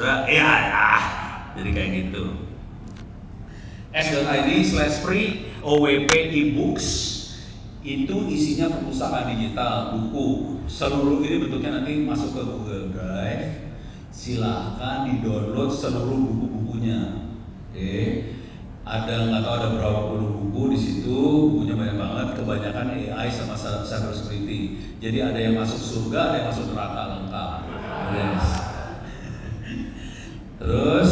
saudara ya. Jadi kayak gitu. s.id/free OWP e-books itu isinya perpustakaan digital, buku. Seluruh ini bentuknya nanti masuk ke Google Drive. Silahkan di-download seluruh buku-bukunya. Oke. Nggak tahu ada berapa puluh buku di situ, bukunya banyak banget, kebanyakan AI sama cyber security. Jadi ada yang masuk surga, ada yang masuk neraka lengkap. Yes. Terus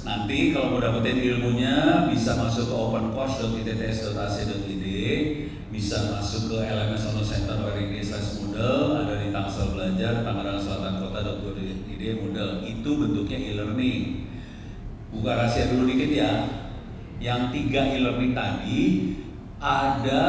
nanti kalau mau dapetin ilmunya bisa masuk ke opencourse.itts.ac.id, bisa masuk ke LMS Online Center Moodle, ada di Tangsel Belajar, Tangerang Selatan Kota.go.id Moodle. Itu bentuknya e-learning. Buka rahasia dulu dikit ya. Yang 3 e-learning tadi ada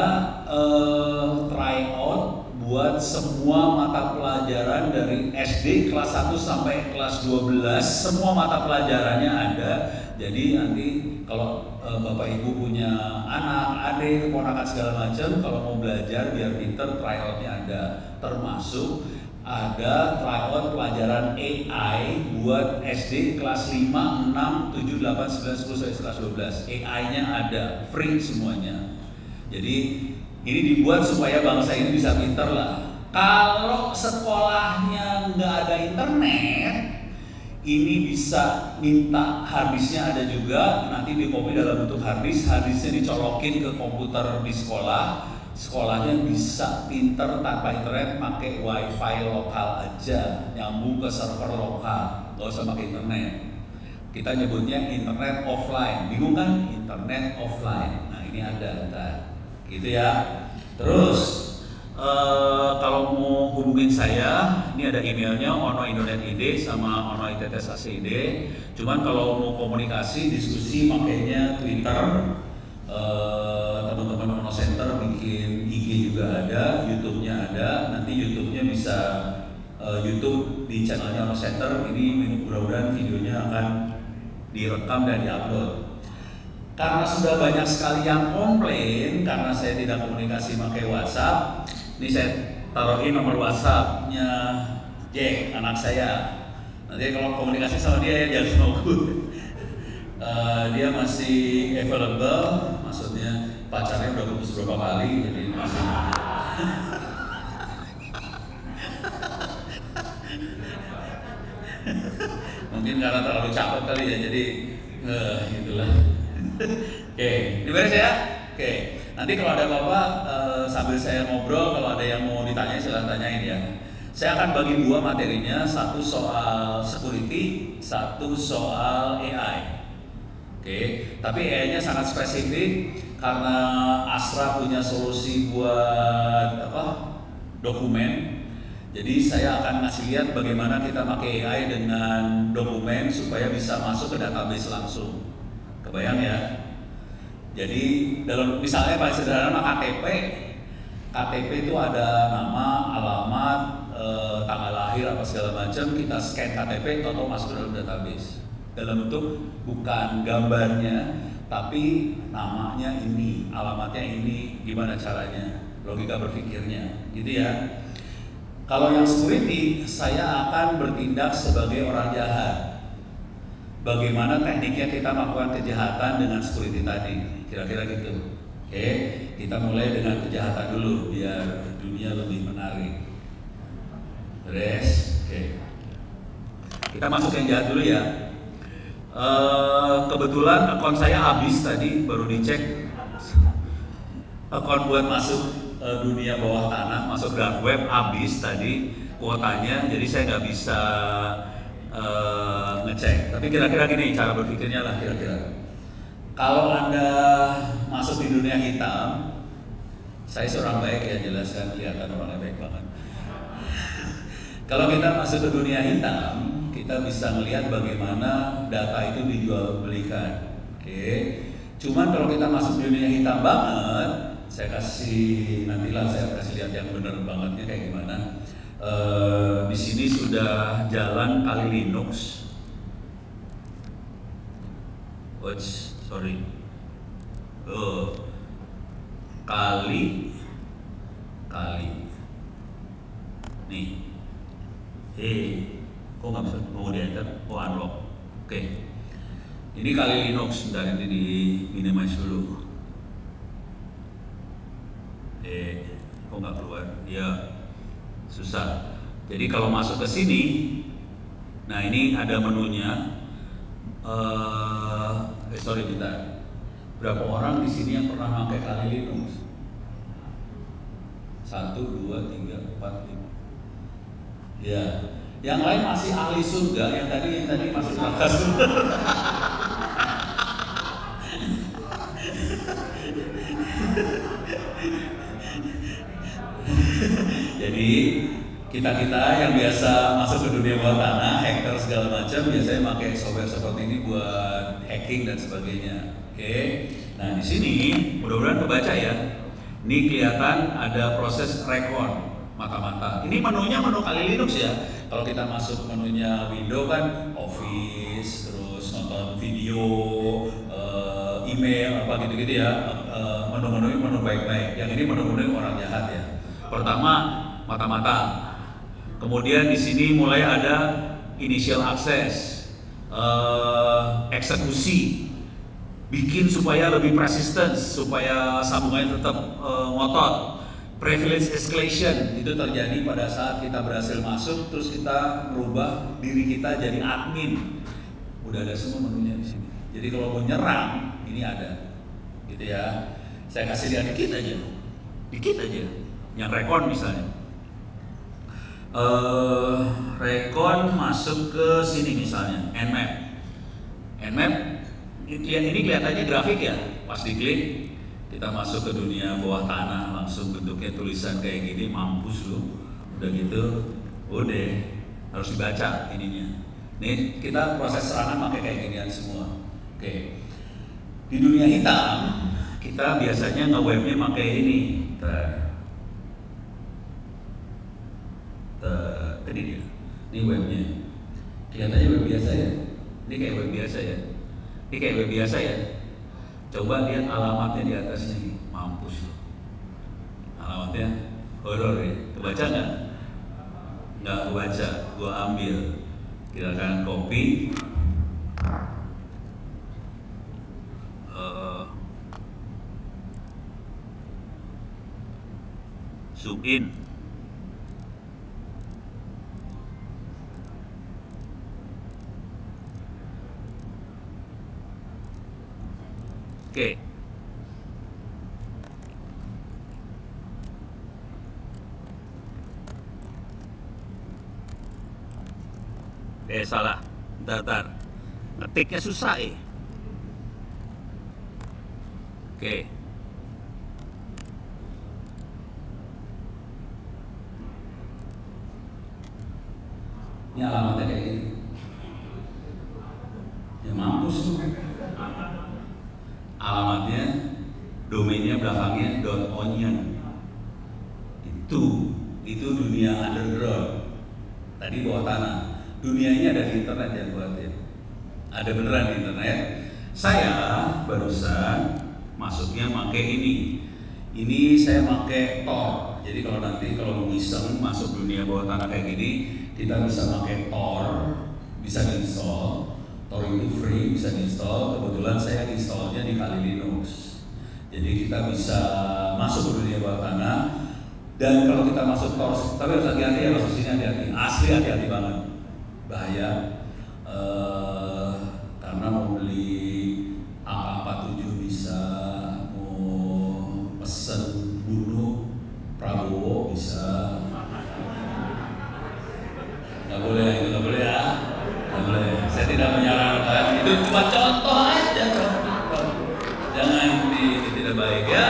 tryout buat semua mata pelajaran dari SD kelas 1 sampai kelas 12, semua mata pelajarannya ada. Jadi nanti kalau Bapak Ibu punya anak, adik, keponakan segala macam, kalau mau belajar biar pinter, tryoutnya ada. Termasuk ada tryout pelajaran AI buat SD kelas 5, 6, 7, 8, 9, 10 sampai kelas 12. AI-nya ada, free semuanya. Jadi ini dibuat supaya bangsa ini bisa pinter lah. Kalau sekolahnya nggak ada internet, ini bisa minta harddisknya ada juga, nanti di copy dalam bentuk harddisknya dicolokin ke komputer di sekolah. Sekolahnya bisa pinter tanpa internet, pakai wifi lokal aja, nyambung ke server lokal, nggak usah pakai internet. Kita nyebutnya internet offline, bingung kan? Internet offline. Nah ini ada, gitu ya. Terus kalau mau hubungin saya, ini ada emailnya ono.indo.id sama ono.itts.ac.id. Cuman kalau mau komunikasi, diskusi, makanya Twitter. Teman-teman Ono Center bikin IG juga ada, YouTube-nya ada. Nanti YouTube-nya bisa YouTube di channelnya Ono Center. Ini mudah-mudahan videonya akan direkam dan diupload. Karena sudah banyak sekali yang komplain karena saya tidak komunikasi pakai WhatsApp, ini saya taruhin nomor WhatsApp-nya Jack, anak saya. Nanti kalau komunikasi sama dia jangan nunggu. Dia masih available, maksudnya pacarnya udah putus berapa kali, jadi masih. Mungkin karena terlalu cakep kali ya, jadi gitulah. Oke, diberes ya. Oke, nanti kalau ada apa-apa sambil saya ngobrol, kalau ada yang mau ditanya silahkan tanyain ya. Saya akan bagi 2 materinya, satu soal security, satu soal AI. Oke, tapi AI-nya sangat spesifik karena Astra punya solusi buat dokumen. Jadi saya akan ngasih lihat bagaimana kita pakai AI dengan dokumen supaya bisa masuk ke database langsung. Kebayang ya? Jadi dalam misalnya paling sederhana KTP itu ada nama, alamat, tanggal lahir apa segala macam. Kita scan KTP, atau masuk ke dalam database. Dalam bentuk bukan gambarnya, tapi namanya ini, alamatnya ini, gimana caranya, logika berpikirnya, gitu ya. Kalau yang security, saya akan bertindak sebagai orang jahat. Bagaimana tekniknya kita melakukan kejahatan dengan security tadi, kira-kira gitu. Oke, kita mulai dengan kejahatan dulu, biar dunia lebih menarik. Beres, oke. Kita masuk yang jahat dulu ya. Kebetulan akun saya habis tadi, baru dicek. Akun buat masuk dunia bawah tanah, masuk dark web habis tadi kuotanya, jadi saya nggak bisa ngecek. Tapi kira-kira gini cara berpikirnya lah kira-kira. Kalau Anda masuk di dunia hitam, saya seorang baik ya, jelaskan kelihatan orangnya baik banget. Kalau kita masuk ke dunia hitam, kita bisa melihat bagaimana data itu dijual belikan. Oke. Cuman kalau kita masuk dunia hitam banget, nantilah saya kasih lihat yang benar bangetnya kayak gimana. Di sini sudah jalan Kali Linux. Kali nih. Kok nggak bisa? Mau di enter? Oh unlock. Oke. Ini kali Linux, sebentar ini di minimize dulu. Kok nggak keluar? Ya, susah. Jadi kalau masuk ke sini, nah ini ada menunya. Sorry bentar. Berapa orang di sini yang pernah pakai kali Linux? 1, 2, 3, 4, 5. Ya, yang lain masih ahli surga, yang tadi masih neraka surga. Jadi kita yang biasa masuk ke dunia bawah tanah, hacker segala macam, biasanya pakai software seperti ini buat hacking dan sebagainya. Oke. Nah di sini mudah-mudahan kebaca ya. Ini kelihatan ada proses record mata-mata. Ini menunya menu kali Linux ya. Kalau kita masuk menunya Windows kan Office, terus nonton video, email apa gitu-gitu ya. Menu-menu ini menu baik-baik. Yang ini menu-menu orang jahat ya. Pertama mata-mata. Kemudian di sini mulai ada initial access, eksekusi, bikin supaya lebih persistent, supaya sambungannya tetap ngotot. Privilege escalation itu terjadi pada saat kita berhasil masuk, terus kita merubah diri kita jadi admin. Udah ada semua menunya di sini. Jadi kalau mau nyerang, ini ada, gitu ya. Saya kasih lihat dikit aja. Yang recon misalnya. Recon masuk ke sini misalnya, Nmap. Ini kelihatannya grafik ya, pas diklik kita masuk ke dunia bawah tanah, langsung bentuknya tulisan kayak gini, mampus lu. Udah gitu, udah harus dibaca ininya. Nih kita proses serangan pakai kayak ginian semua. Oke. Di dunia hitam kita biasanya nge-webnya pakai ini. Tadi dia, ini webnya. Kelihatannya web biasa ya. Ini kayak web biasa ya. Coba lihat alamatnya di atas nih, mampus. Alamatnya horor ya. Kebaca nggak? Nggak kebaca. Gua ambil. Kita akan copy. Zoom in. Oke. Salah. Bentar. Ngetiknya susah Oke. Ini alamatnya kayak gini. Ya mampus tuh. Alamatnya, domainnya belakangnya .onion. Itu dunia underground. Tadi bawah tanah. Dunia ini ada di internet ya buatnya. Ada beneran di internet. Saya barusan masuknya pakai ini. Ini saya pakai Tor. Jadi kalau nanti mau iseng masuk dunia bawah tanah kayak gini, kita bisa pakai Tor, bisa install. Tor itu free, bisa install. Kebetulan saya installnya di Kali Linux. Jadi kita bisa masuk ke dunia bawah tanah. Dan kalau kita masuk Tor, tapi harus hati-hati ya, masuk sini hati-hati. Asli hati-hati banget, bahaya. Karena mau beli AK-47 bisa, mau pesen bunuh Prabowo bisa. Nggak boleh ya. Saya tidak menyarankan, itu cuma contoh aja. Jangan ini tidak baik ya.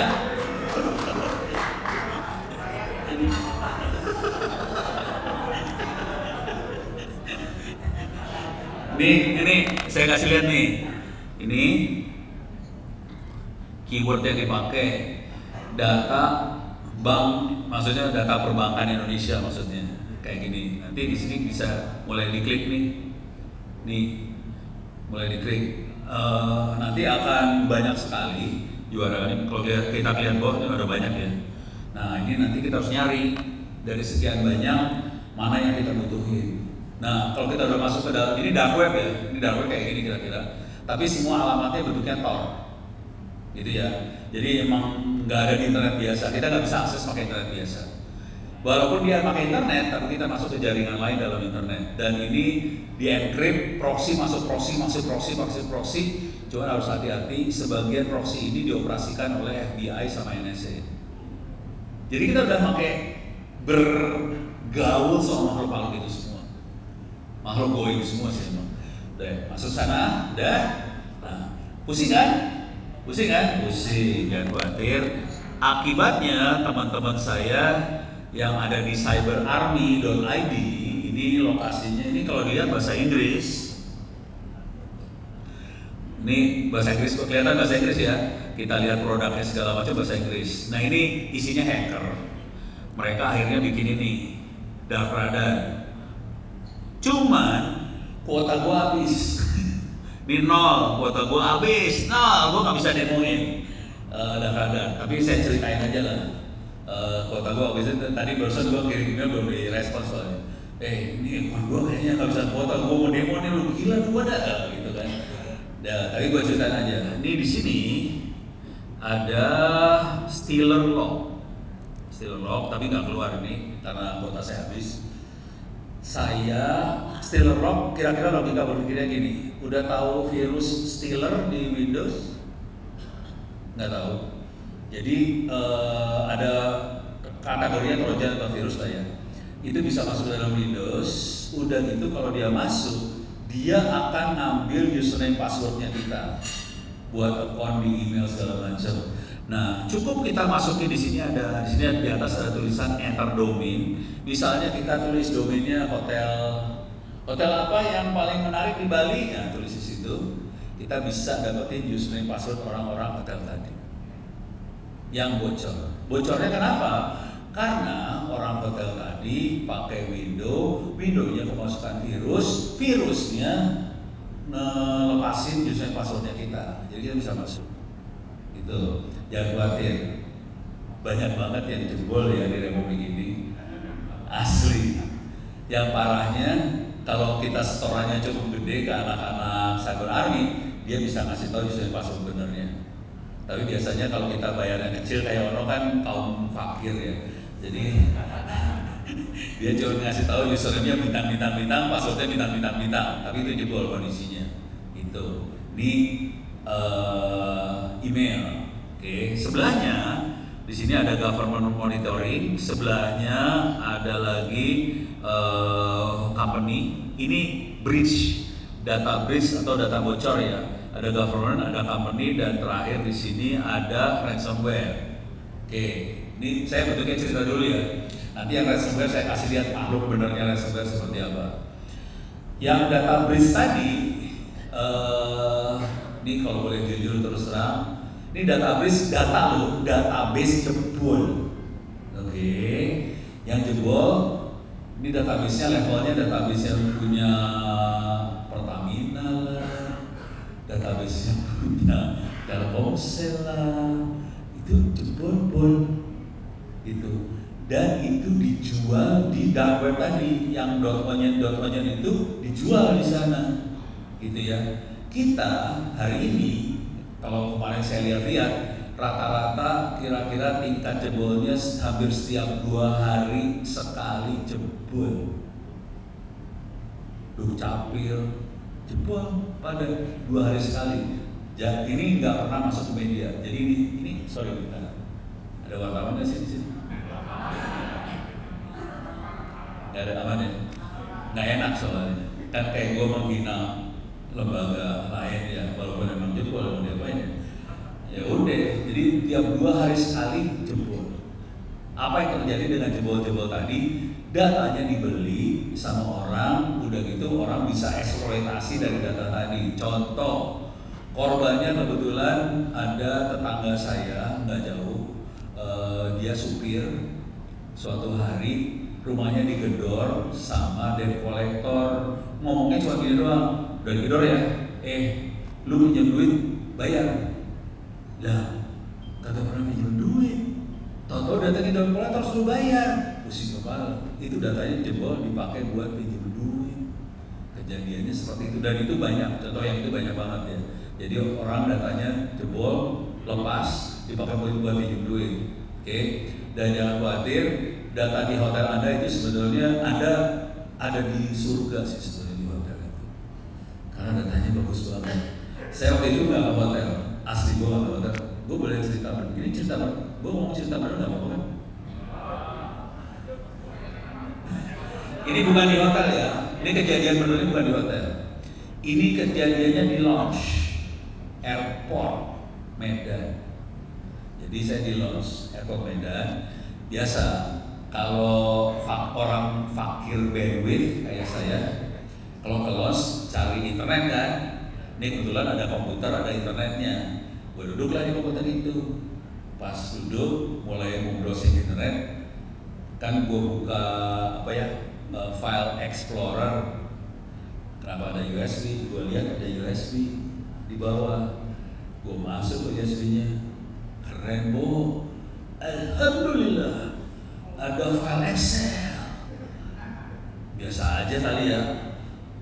Ini saya kasih lihat nih. Ini keyword yang dipakai, data bank, maksudnya data perbankan Indonesia maksudnya. Kayak gini. Nanti di sini bisa mulai diklik nih. Mulai diklik. Nanti akan banyak sekali juara ini. Kalau kita lihat bawah ada banyak ya. Nah ini nanti kita harus nyari dari sekian banyak mana yang kita butuhin. Nah, kalau kita udah masuk ke dalam, ini dark web ya, ini dark web kayak gini kira-kira. Tapi semua alamatnya bentuknya Tor, gitu ya. Jadi emang nggak ada di internet biasa, kita nggak bisa akses pakai internet biasa. Walaupun dia pakai internet, tapi kita masuk ke jaringan lain dalam internet. Dan ini di encrypt, proxy masuk proxy, masuk proxy, masuk proxy. Cuma harus hati-hati, sebagian proxy ini dioperasikan oleh FBI sama NSA. Jadi kita udah pakai bergaul sama makhluk itu semua. Makhluk goib semua sih emang. Udah masuk sana, udah. Nah, pusing kan? Pusing kan? Pusing, jangan khawatir. Akibatnya teman-teman saya yang ada di cyberarmy.id, ini lokasinya, ini kalau dilihat bahasa Inggris. Ini bahasa Inggris, kelihatan bahasa Inggris ya. Kita lihat produknya segala macam bahasa Inggris. Nah ini isinya hacker. Mereka akhirnya bikin ini dark radar. Cuman kuota gua habis. Ini nol, kuota gua habis. Nol, gua nggak bisa demoin dark radar. Tapi saya ceritain aja lah. Kuota gua habis. Tadi barusan gua kirim email belum direspon soalnya. Ini gua kayaknya nggak bisa kuota. Gua mau demo nih, lu gila gua ada gitu kan. Ya, tapi gue ceritain aja. Ini di sini ada Stealer Lock, tapi nggak keluar ini karena kuota saya habis. Saya Stealer Lock, kira-kira logika berpikirnya gini. Udah tahu virus Stealer di Windows? Nggak tahu. Jadi ada kategorinya trojan atau virus lah ya. Itu bisa masuk dalam Windows. Udah gitu kalau dia masuk, dia akan ngambil username passwordnya kita buat account di email segala macam. Nah, cukup kita masukin di sini di atas ada tulisan enter domain. Misalnya kita tulis domainnya hotel apa yang paling menarik di Bali, ya tulis di situ. Kita bisa dapetin username password orang-orang hotel tadi yang bocor. Bocornya kenapa? Karena orang hotel tadi pakai Windows-nya kemasukan virusnya ngelepasin username passwordnya kita, jadi kita bisa masuk. Itu jangan khawatir, banyak banget yang jebol ya di Republik ini, asli. Yang parahnya kalau kita setorannya cukup gede ke anak-anak cyberarmy, dia bisa ngasih tahu username password benernya. Tapi biasanya kalau kita bayarnya kecil kayak orang kan kaum fakir ya. Jadi dia cuma ngasih tahu username-nya bintang, passwordnya bintang, tapi itu jebol kondisinya. Itu di email. Oke, sebelahnya di sini ada government monitoring, sebelahnya ada lagi company. Ini breach, data breach atau data bocor ya. Ada government, ada company, dan terakhir di sini ada ransomware. Oke. Ini saya bentuknya cerita dulu ya. Nanti yang ransomware saya kasih lihat makhluk benernya ransomware seperti apa. Yang data breach tadi, ini kalau boleh jujur terus terang, ini database jebol. Oke. Yang jebol, ini database-nya levelnya database yang punya Pertamina lah, database yang punya Telkomsel lah, itu jebol. Itu dan itu dijual di dark web tadi, yang .onion itu dijual di sana, gitu ya. Kita hari ini kalau kemarin saya lihat rata-rata kira-kira tingkat jebolnya hampir setiap 2 hari sekali jebol. Dukcapil jebol pada 2 hari sekali. Jadi ini nggak pernah masuk ke media. Jadi ini sorry, ada wartawan nggak sih di sini? Gak ada aman ya? Nggak enak soalnya. Kan kayak gue menghina lembaga lain ya, walaupun memang jadi walaupun dia banyak. Ya udah, jadi tiap 2 hari sekali jebol. Apa yang terjadi dengan jebol-jebol tadi? Datanya dibeli sama orang, udah gitu orang bisa eksploitasi dari data tadi. Contoh, korbannya kebetulan ada tetangga saya nggak jauh. Dia supir, suatu hari rumahnya digedor sama debt collector. Ngomongnya cuma gini doang, udah digedor ya, lu pinjam duit, bayar. Lah, kagak pernah pinjam duit, tau-tau datangin debt collector suruh bayar. Pusing kepala, itu datanya jebol dipakai buat pinjam duit. kejadiannya seperti itu, dan itu banyak, contoh yang itu banyak banget ya. Jadi orang datanya jebol, lepas, dipakai buat pinjam duit, oke? Dan jangan khawatir, data di hotel Anda itu sebetulnya ada di surga sih sebetulnya di hotel itu, karena datanya bagus banget. Saya waktu itu nggak ke hotel, asli gue nggak ke hotel. Gue boleh cerita begini, cerita gue mau cerita bener nggak apa-apa kan? Ini bukan di hotel ya, ini kejadian bener bukan di hotel. Ini kejadiannya di lounge airport Medan. Jadi saya di lounge airport Medan. Biasa kalau orang fakir bandwidth kayak saya, kalau ke lounge cari internet kan. Ini kebetulan ada komputer, ada internetnya. Gue duduklah di komputer itu. Pas duduk, mulai browsing internet, kan gue buka file explorer. Kenapa ada USB? Gue lihat ada USB di bawah. Gue masuk ke USB-nya. Keren, Bu. Alhamdulillah. Ada file Excel. Biasa aja kali ya.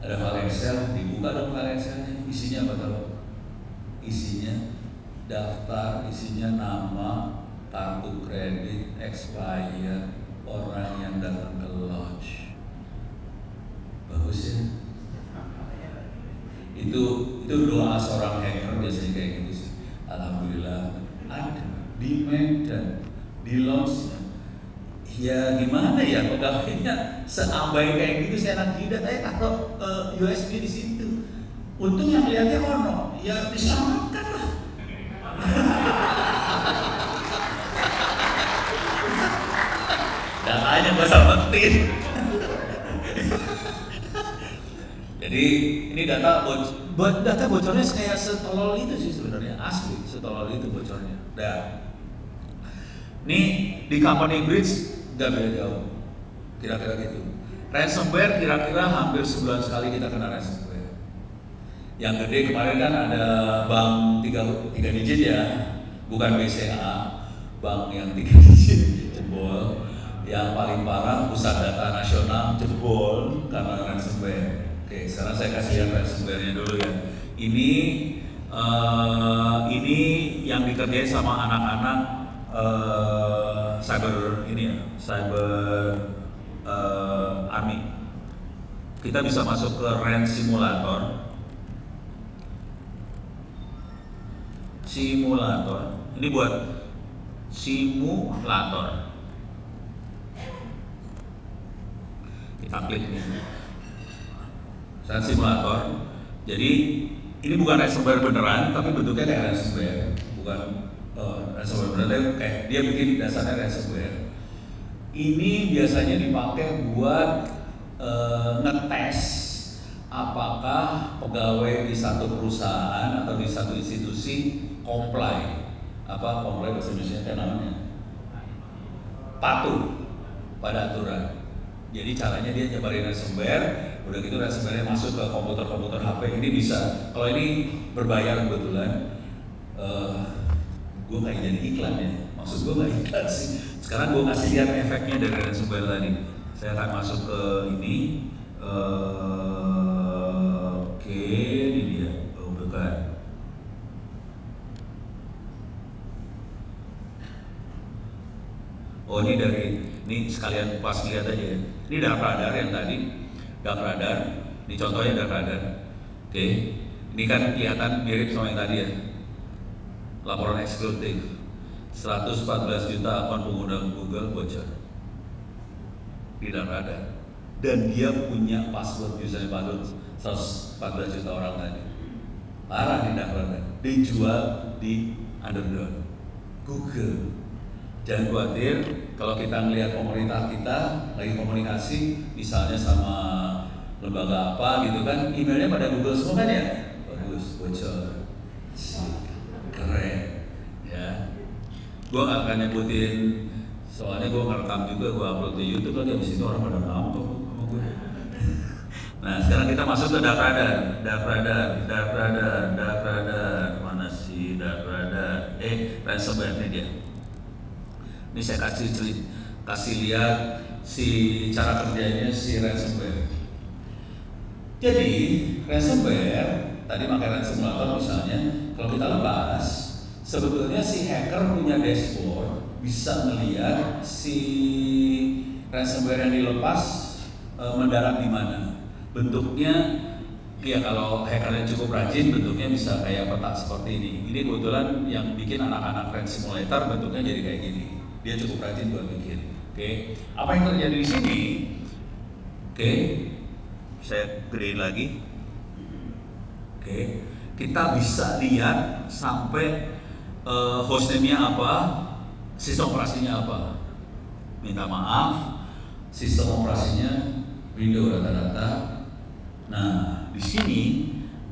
Ada file Excel, dibuka dong file Excel-nya. Isinya apa tahu? Isinya daftar, isinya nama, kartu kredit, expired, orang yang datang ke lodge. Bagus ya? Itu doa seorang hacker biasanya kayak gitu sih. Alhamdulillah ada di Medan, di lodge. Ya gimana ya, pegawainya seabai kayak gitu, saya enak jidat aja taruh USB di situ. Untung yang lihatnya ono, ya diselamatkan lah. Datanya gue selamatin. Jadi ini data bocornya kayak setolol itu sih sebenarnya, asli setolol itu bocornya. Dan ini di company bridge nggak beda jauh, kira-kira gitu. Ransomware kira-kira hampir sebulan sekali kita kena ransomware. Yang gede kemarin kan ada bank 3 digit ya, bukan BCA, bank yang 3 digit jebol. Yang paling parah Pusat Data Nasional jebol karena ransomware. Oke, sekarang saya kasih lihat ransomware-nya dulu ya. Ini yang dikerjain sama anak-anak cyber army. Kita bisa masuk ke RAN simulator. Ini buat simulator. Kita klik ini. RAN simulator. Jadi ini bukan ransomware beneran, tapi bentuknya kayak ransomware. Bukan ransomware beneran, kayak dia bikin dasarnya ransomware. Ini biasanya dipakai buat ngetes apakah pegawai di satu perusahaan atau di satu institusi comply. Comply bahasa Indonesia namanya patuh pada aturan. Jadi caranya dia nyebarin ransomware, udah gitu ransomware masuk ke komputer HP. Ini bisa, kalau ini berbayar kebetulan. Gue kayak jadi iklan ya, maksud gue nggak iklan sih. Sekarang gue kasih lihat efeknya dari ransomware tadi. Saya akan masuk ke ini. Oke, ini dia. Bukan. Ini sekalian pas lihat aja ya. Ini dark radar yang tadi, dark radar. Ini contohnya dark radar. Oke, ini kan kelihatan mirip sama yang tadi ya. Laporan eksekutif, 114 juta akun pengguna Google bocor di dark radar. Dan dia punya password username password 114 juta orang tadi. Parah di dark radar. Dijual di underground Google. Jangan khawatir, kalau kita melihat pemerintah kita lagi komunikasi, misalnya sama lembaga apa gitu kan, emailnya pada Google semua kan ya, bagus, bocor, keren, ya. Gue nggak akan nyebutin, soalnya gue ngerekam juga, gue upload di YouTube lagi, abis itu orang pada ngamuk sama gue. Nah sekarang kita masuk ke dark radar, mana sih dark radar? Ransomware ini dia. Ini saya kasih lihat si cara kerjanya si ransomware. Jadi ransomware tadi pakai ransomware misalnya, kalau kita lepas, sebetulnya si hacker punya dashboard bisa melihat si ransomware yang dilepas mendarat di mana. Bentuknya ya kalau hackernya cukup rajin, bentuknya bisa kayak peta seperti ini. Ini kebetulan yang bikin anak-anak Red Simulator bentuknya jadi kayak gini. Dia cukup rajin buat bikin. Oke, apa yang terjadi di sini? Oke, saya gedein lagi. Oke, kita bisa lihat sampai hostname-nya apa, sistem operasinya apa. Minta maaf, sistem operasinya Windows rata-rata. Nah, di sini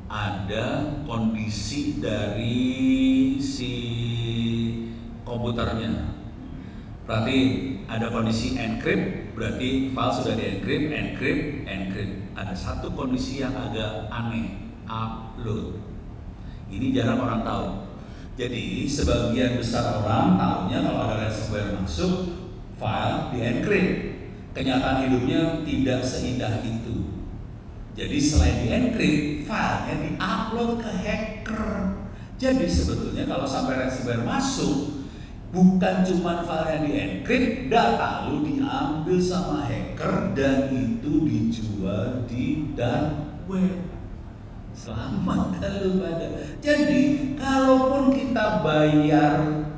ada kondisi dari si komputernya. Berarti ada kondisi encrypt, berarti file sudah di-encrypt, encrypt. Ada satu kondisi yang agak aneh, upload. Ini jarang orang tahu. Jadi sebagian besar orang tahunya kalau ada ransomware masuk, file di-encrypt. Kenyataan hidupnya tidak seindah itu. Jadi selain di-encrypt, filenya di-upload ke hacker. Jadi sebetulnya kalau sampai ransomware masuk, bukan cuma file yang di-encrypt, data lu diambil sama hacker dan itu dijual di dark web. Selamat lu pada. Jadi kalaupun kita bayar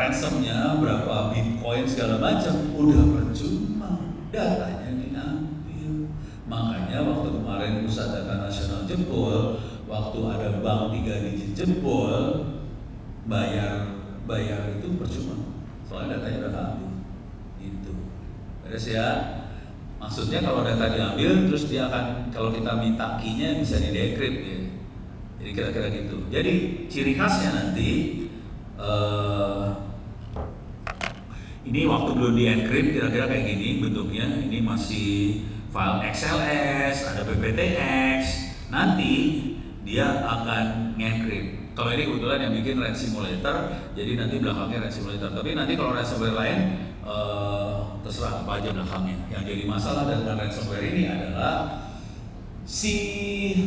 ransomnya berapa bitcoin segala macam, udah percuma, datanya diambil. Makanya waktu kemarin Pusat Data Nasional jebol, waktu ada bank 3 digit jebol, bayar itu percuma, soalnya datanya udah diambil. Itu beres ya. Maksudnya kalau data diambil, terus dia akan, kalau kita minta key-nya bisa di-decrypt ya. Jadi kira-kira gitu. Jadi ciri khasnya nanti ini waktu belum di-encrypt kira-kira kayak gini bentuknya. Ini masih file XLS, ada PPTX. Nanti dia akan nge-encrypt. Kalau ini kebetulan yang bikin Red Simulator, jadi nanti belakangnya Red Simulator. Tapi nanti kalau ransomware lain, terserah apa aja belakangnya. Yang jadi masalah dengan ransomware ini adalah si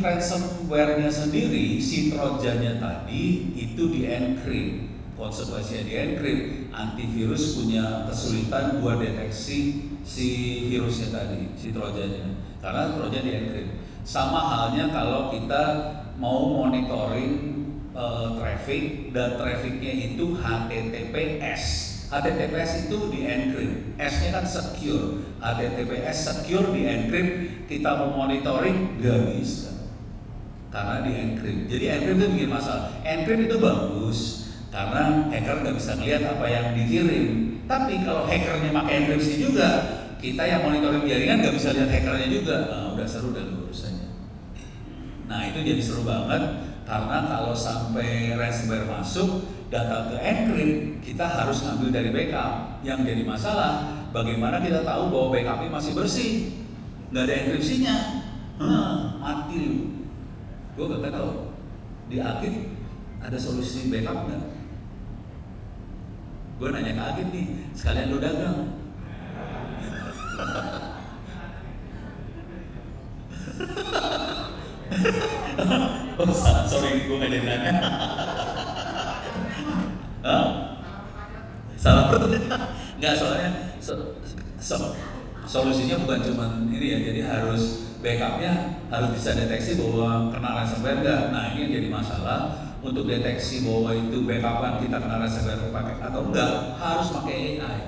ransomware-nya sendiri, si trojannya tadi itu di-encrypt. Konsekuensinya di-encrypt, antivirus punya kesulitan buat deteksi si virusnya tadi, si trojannya. Karena trojan di-encrypt. Sama halnya kalau kita mau monitoring traffic dan trafficnya itu HTTPS. HTTPS itu di-encrypt, S-nya kan secure. HTTPS secure di-encrypt, kita mau monitoring gak bisa karena di-encrypt. Jadi encrypt itu bikin masalah. Encrypt itu bagus karena hacker nggak bisa lihat apa yang dikirim. Tapi kalau hackernya pakai enkripsi juga, kita yang monitoring jaringan nggak bisa lihat hackernya juga. Nah, udah seru dan urusannya. Nah itu jadi seru banget karena kalau sampai ransomware masuk, data ke encrypt, kita harus ngambil dari backup. Yang jadi masalah, bagaimana kita tahu bahwa backupnya masih bersih, nggak ada enkripsinya, mati lu. Gue gak tahu di Agit ada solusi backup nggak? Gue nanya ke Agit nih, sekalian lu dagang. Oh, sorry, gue nggak jadi nanya. Salah pertanyaan. Nggak, soalnya solusinya bukan cuma ini ya, jadi harus backupnya harus bisa deteksi bahwa kena ransomware enggak. Nah ini yang jadi masalah, untuk deteksi bahwa itu backupan kita kena ransomware pakai atau enggak, harus pakai AI.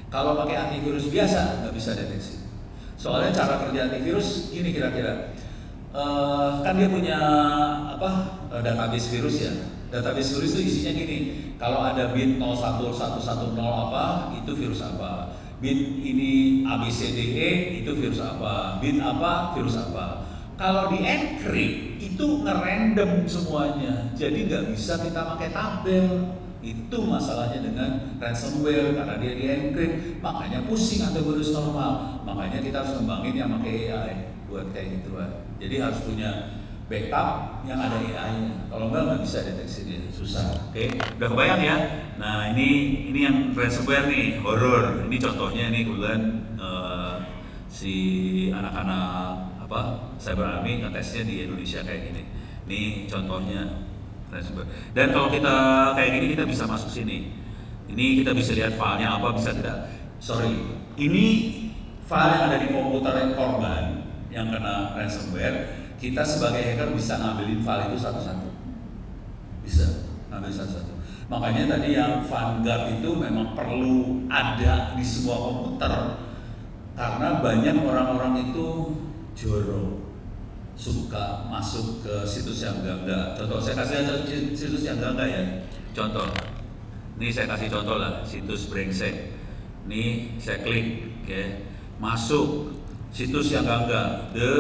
Kalau pakai antivirus biasa nggak bisa deteksi. Soalnya cara kerja antivirus ini kira-kira, kan dia punya database virus ya. Database virus itu isinya gini, kalau ada bit 01110 apa, itu virus apa. Bit ini ABCDE, itu virus apa. Bit apa, virus apa. Kalau di encrypt itu ngerandom semuanya, jadi nggak bisa kita pakai tabel. Itu masalahnya dengan ransomware, karena dia di encrypt, makanya pusing antivirus normal. Makanya kita harus ngembangin yang pakai AI buat kayak gitu kan. Jadi harus punya backup yang ada AI-nya. Kalau nggak bisa deteksi dia, susah. Oke, udah kebayang ya? Nah ini yang ransomware nih, horor. Ini contohnya nih kebetulan si anak-anak Cyber Army ngetesnya di Indonesia kayak gini. Ini contohnya. Dan kalau kita kayak gini kita bisa masuk sini. Ini kita bisa lihat filenya apa, bisa tidak. Sorry, ini file yang ada di komputer korban yang kena ransomware. Kita sebagai hacker bisa ngambilin file itu satu-satu. Bisa ngambil satu-satu. Makanya tadi yang Vanguard itu memang perlu ada di semua komputer karena banyak orang-orang itu jorok, suka masuk ke situs yang enggak. Contoh, saya kasih situs yang enggak ya. Contoh, ini saya kasih contoh lah, situs brengsek. Ini saya klik, oke, masuk situs yang enggak, The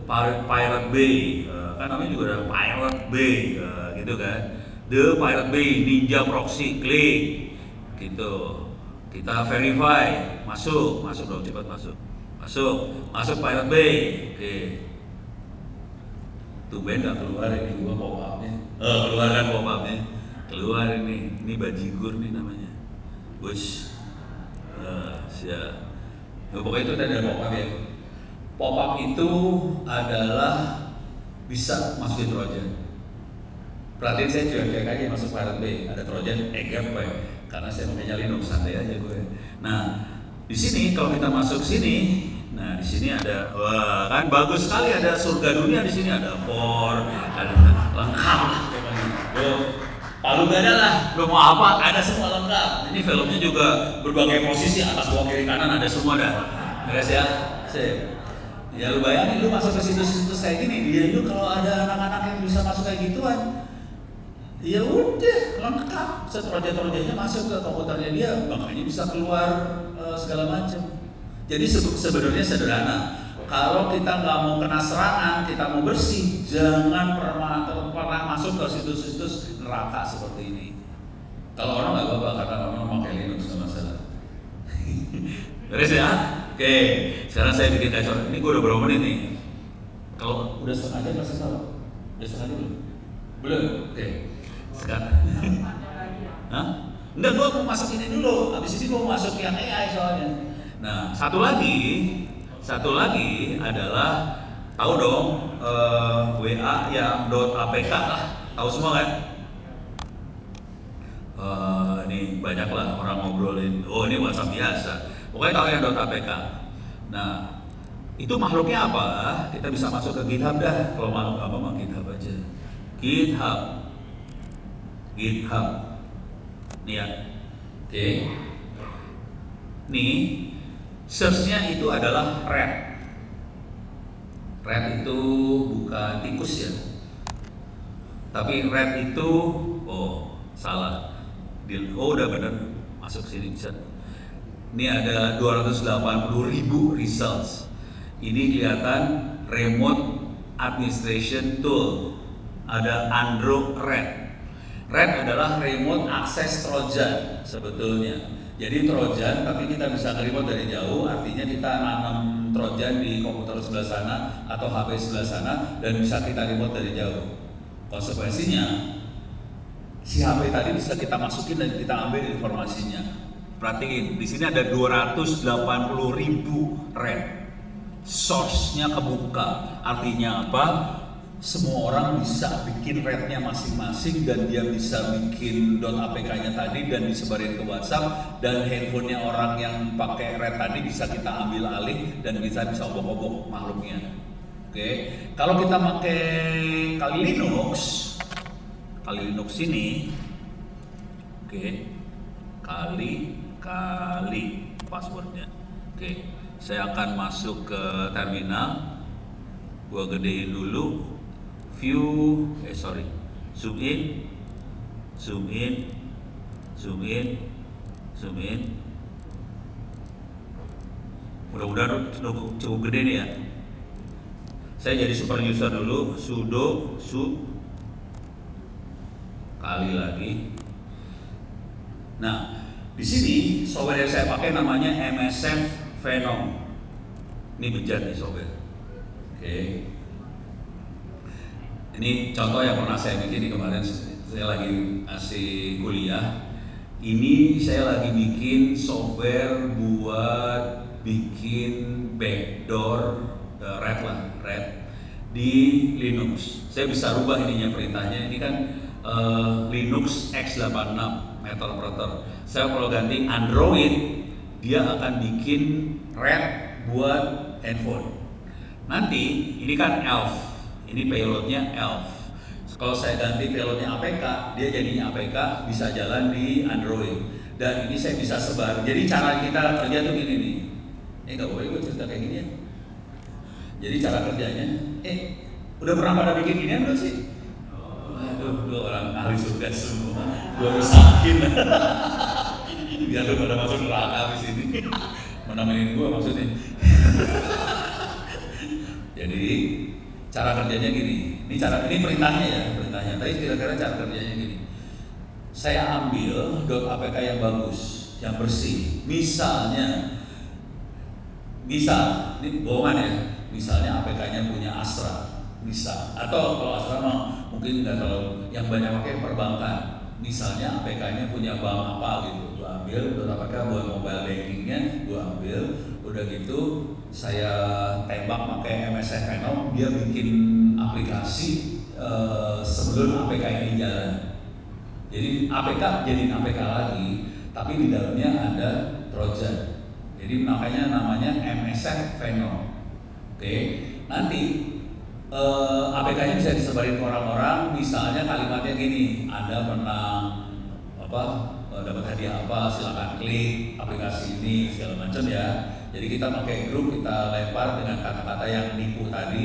Pirate Bay, kan namanya juga ada Pirate Bay, gitu kan. The Pirate Bay, Ninja Proxy, klik, gitu. Kita verify, masuk dong, cepat masuk Pirate Bay, oke. Tumben nggak keluar ini gua pop-upnya, keluar kan pop-upnya, keluar ini bajigur nih namanya, bos, siap. Pokoknya itu ada pop-up ya. Pop-up itu adalah bisa masukin trojan. Perhatiin saya cuek-cuek aja masuk Pirate Bay, ada trojan, gap karena saya makanya Linux, santai aja gue. Nah, di sini kalau kita masuk sini, nah di sini ada, wah kan bagus sekali, ada surga dunia di sini, ada por, ada lengkap lah pokoknya. Palu gak ada lah, belum mau apa, ada semua lengkap. Ini filmnya juga berbagai posisi, atas bawah kiri kanan ada semua dah. Beres ya, sip. Ya lu bayangin lu masuk ke situs-situs kayak gini, dia itu kalau ada anak-anak yang bisa masuk kayak gituan, ya udah lengkap, trojan-trojannya masuk ke komputernya dia, makanya bisa keluar segala macam. Jadi sebenarnya sederhana. Kalau kita nggak mau kena serangan, kita mau bersih, jangan pernah masuk ke situs-situs neraka seperti ini. Kalau orang nggak apa-apa karena orang pakai Linux nggak masalah. Beres ya? Oke, sekarang saya bikin kacau. Ini gue udah berapa menit nih? Kalau udah setengah jam masih tahu? Udah setengah jam belum? Belum? Oke. Sekarang. Hah? Enggak, gue mau masuk ini dulu. Habis ini gue mau masuk yang AI soalnya. Nah, satu lagi adalah tahu dong WA yang .apk lah, tahu semua kan? Ini banyak lah orang ngobrolin. Oh ini WhatsApp biasa. Pokoknya tahu yang .apk. Nah itu makhluknya apa? Kita bisa masuk ke GitHub dah. Kalau makhluk apa mah GitHub aja. GitHub. Nih ya. Oke. Nih. Search-nya itu adalah rat. Rat itu bukan tikus ya. Tapi rat itu, salah. Udah bener, masuk sini bisa. Ini ada 280.000 results. Ini kelihatan remote administration tool. Ada Android Rat. Rat adalah remote access trojan sebetulnya. Jadi trojan, tapi kita bisa remote dari jauh, artinya kita nanam trojan di komputer sebelah sana atau HP sebelah sana dan bisa kita remote dari jauh. Konsekuensinya, si HP tadi bisa kita masukin dan kita ambil informasinya. Perhatiin, di sini ada 280.000 rat. Source-nya kebuka, artinya apa? Semua orang bisa bikin ratnya masing-masing dan dia bisa bikin .apk-nya tadi dan disebarin ke WhatsApp, dan handphonenya orang yang pakai rat tadi bisa kita ambil alih dan bisa obok-obok makhluknya. Oke, kalau kita pakai Kali Linux ini, oke, kali passwordnya. Oke, saya akan masuk ke terminal, gua gedein dulu. Zoom in. Mudah-mudahan cukup gede nih ya. Saya jadi super user dulu, sudo kali lagi. Nah, di sini software yang saya pakai namanya MSF Venom. Ini bejat nih software. Oke. Ini contoh yang pernah saya bikin kemarin, saya lagi ngasih kuliah. Ini saya lagi bikin software buat bikin backdoor rat. di Linux. Saya bisa rubah ininya perintahnya. Ini kan Linux x86 Metal Proton. Saya kalau ganti Android, dia akan bikin red buat handphone. Nanti ini kan ELF, ini payloadnya ELF. Kalau saya ganti payloadnya APK, dia jadinya APK bisa jalan di Android. Dan ini saya bisa sebar. Jadi cara kita kerja tuh gini nih. Nggak boleh gue cerita kayak gini ya. Jadi cara kerjanya, udah pernah pada bikin gini belum sih? Waduh, lu orang ahli surga semua. Gue rusakin. Biar lu pada masuk neraka habis ini. Menemenin gue maksudnya. Jadi cara kerjanya gini. Ini perintahnya ya, perintahnya. Tapi kira-kira cara kerjanya gini. Saya ambil .apk yang bagus, yang bersih. Misalnya, ini bohongan ya. Misalnya APK-nya punya Astra, bisa. Atau kalau Astra mungkin nggak terlalu. Yang banyak pakai perbankan. Misalnya APK-nya punya bank apa gitu. Gua ambil .apk buat mobile bankingnya, gua ambil. Udah gitu, saya tembak pakai MSF Venom, dia bikin aplikasi sebelum APK ini jalan. Jadi APK jadi APK lagi, tapi di dalamnya ada Trojan. Jadi makanya namanya MSF Venom. Oke, nanti APK-nya bisa disebarin ke orang-orang. Misalnya kalimatnya gini, Anda menang dapat hadiah apa, silakan klik aplikasi ini segala macam ya. Jadi kita pakai grup, kita lempar dengan kata-kata yang nipu tadi,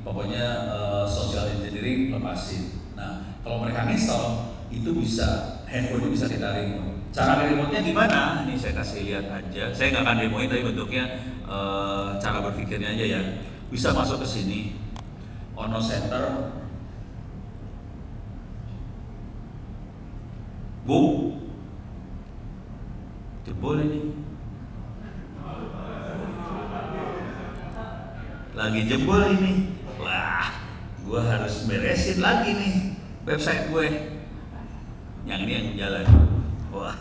pokoknya social engineering lepasin. Nah, kalau mereka install itu bisa, handphone bisa kita remote. Cara remote-nya gimana? Ini saya kasih lihat aja. Saya nggak akan demoin, tapi bentuknya cara berpikirnya aja ya. Bisa masuk ke sini, Ono Center, boom, jebol ini. Lagi jebol ini. Wah, gue harus beresin lagi nih website gue. Yang ini yang jalan. Wah,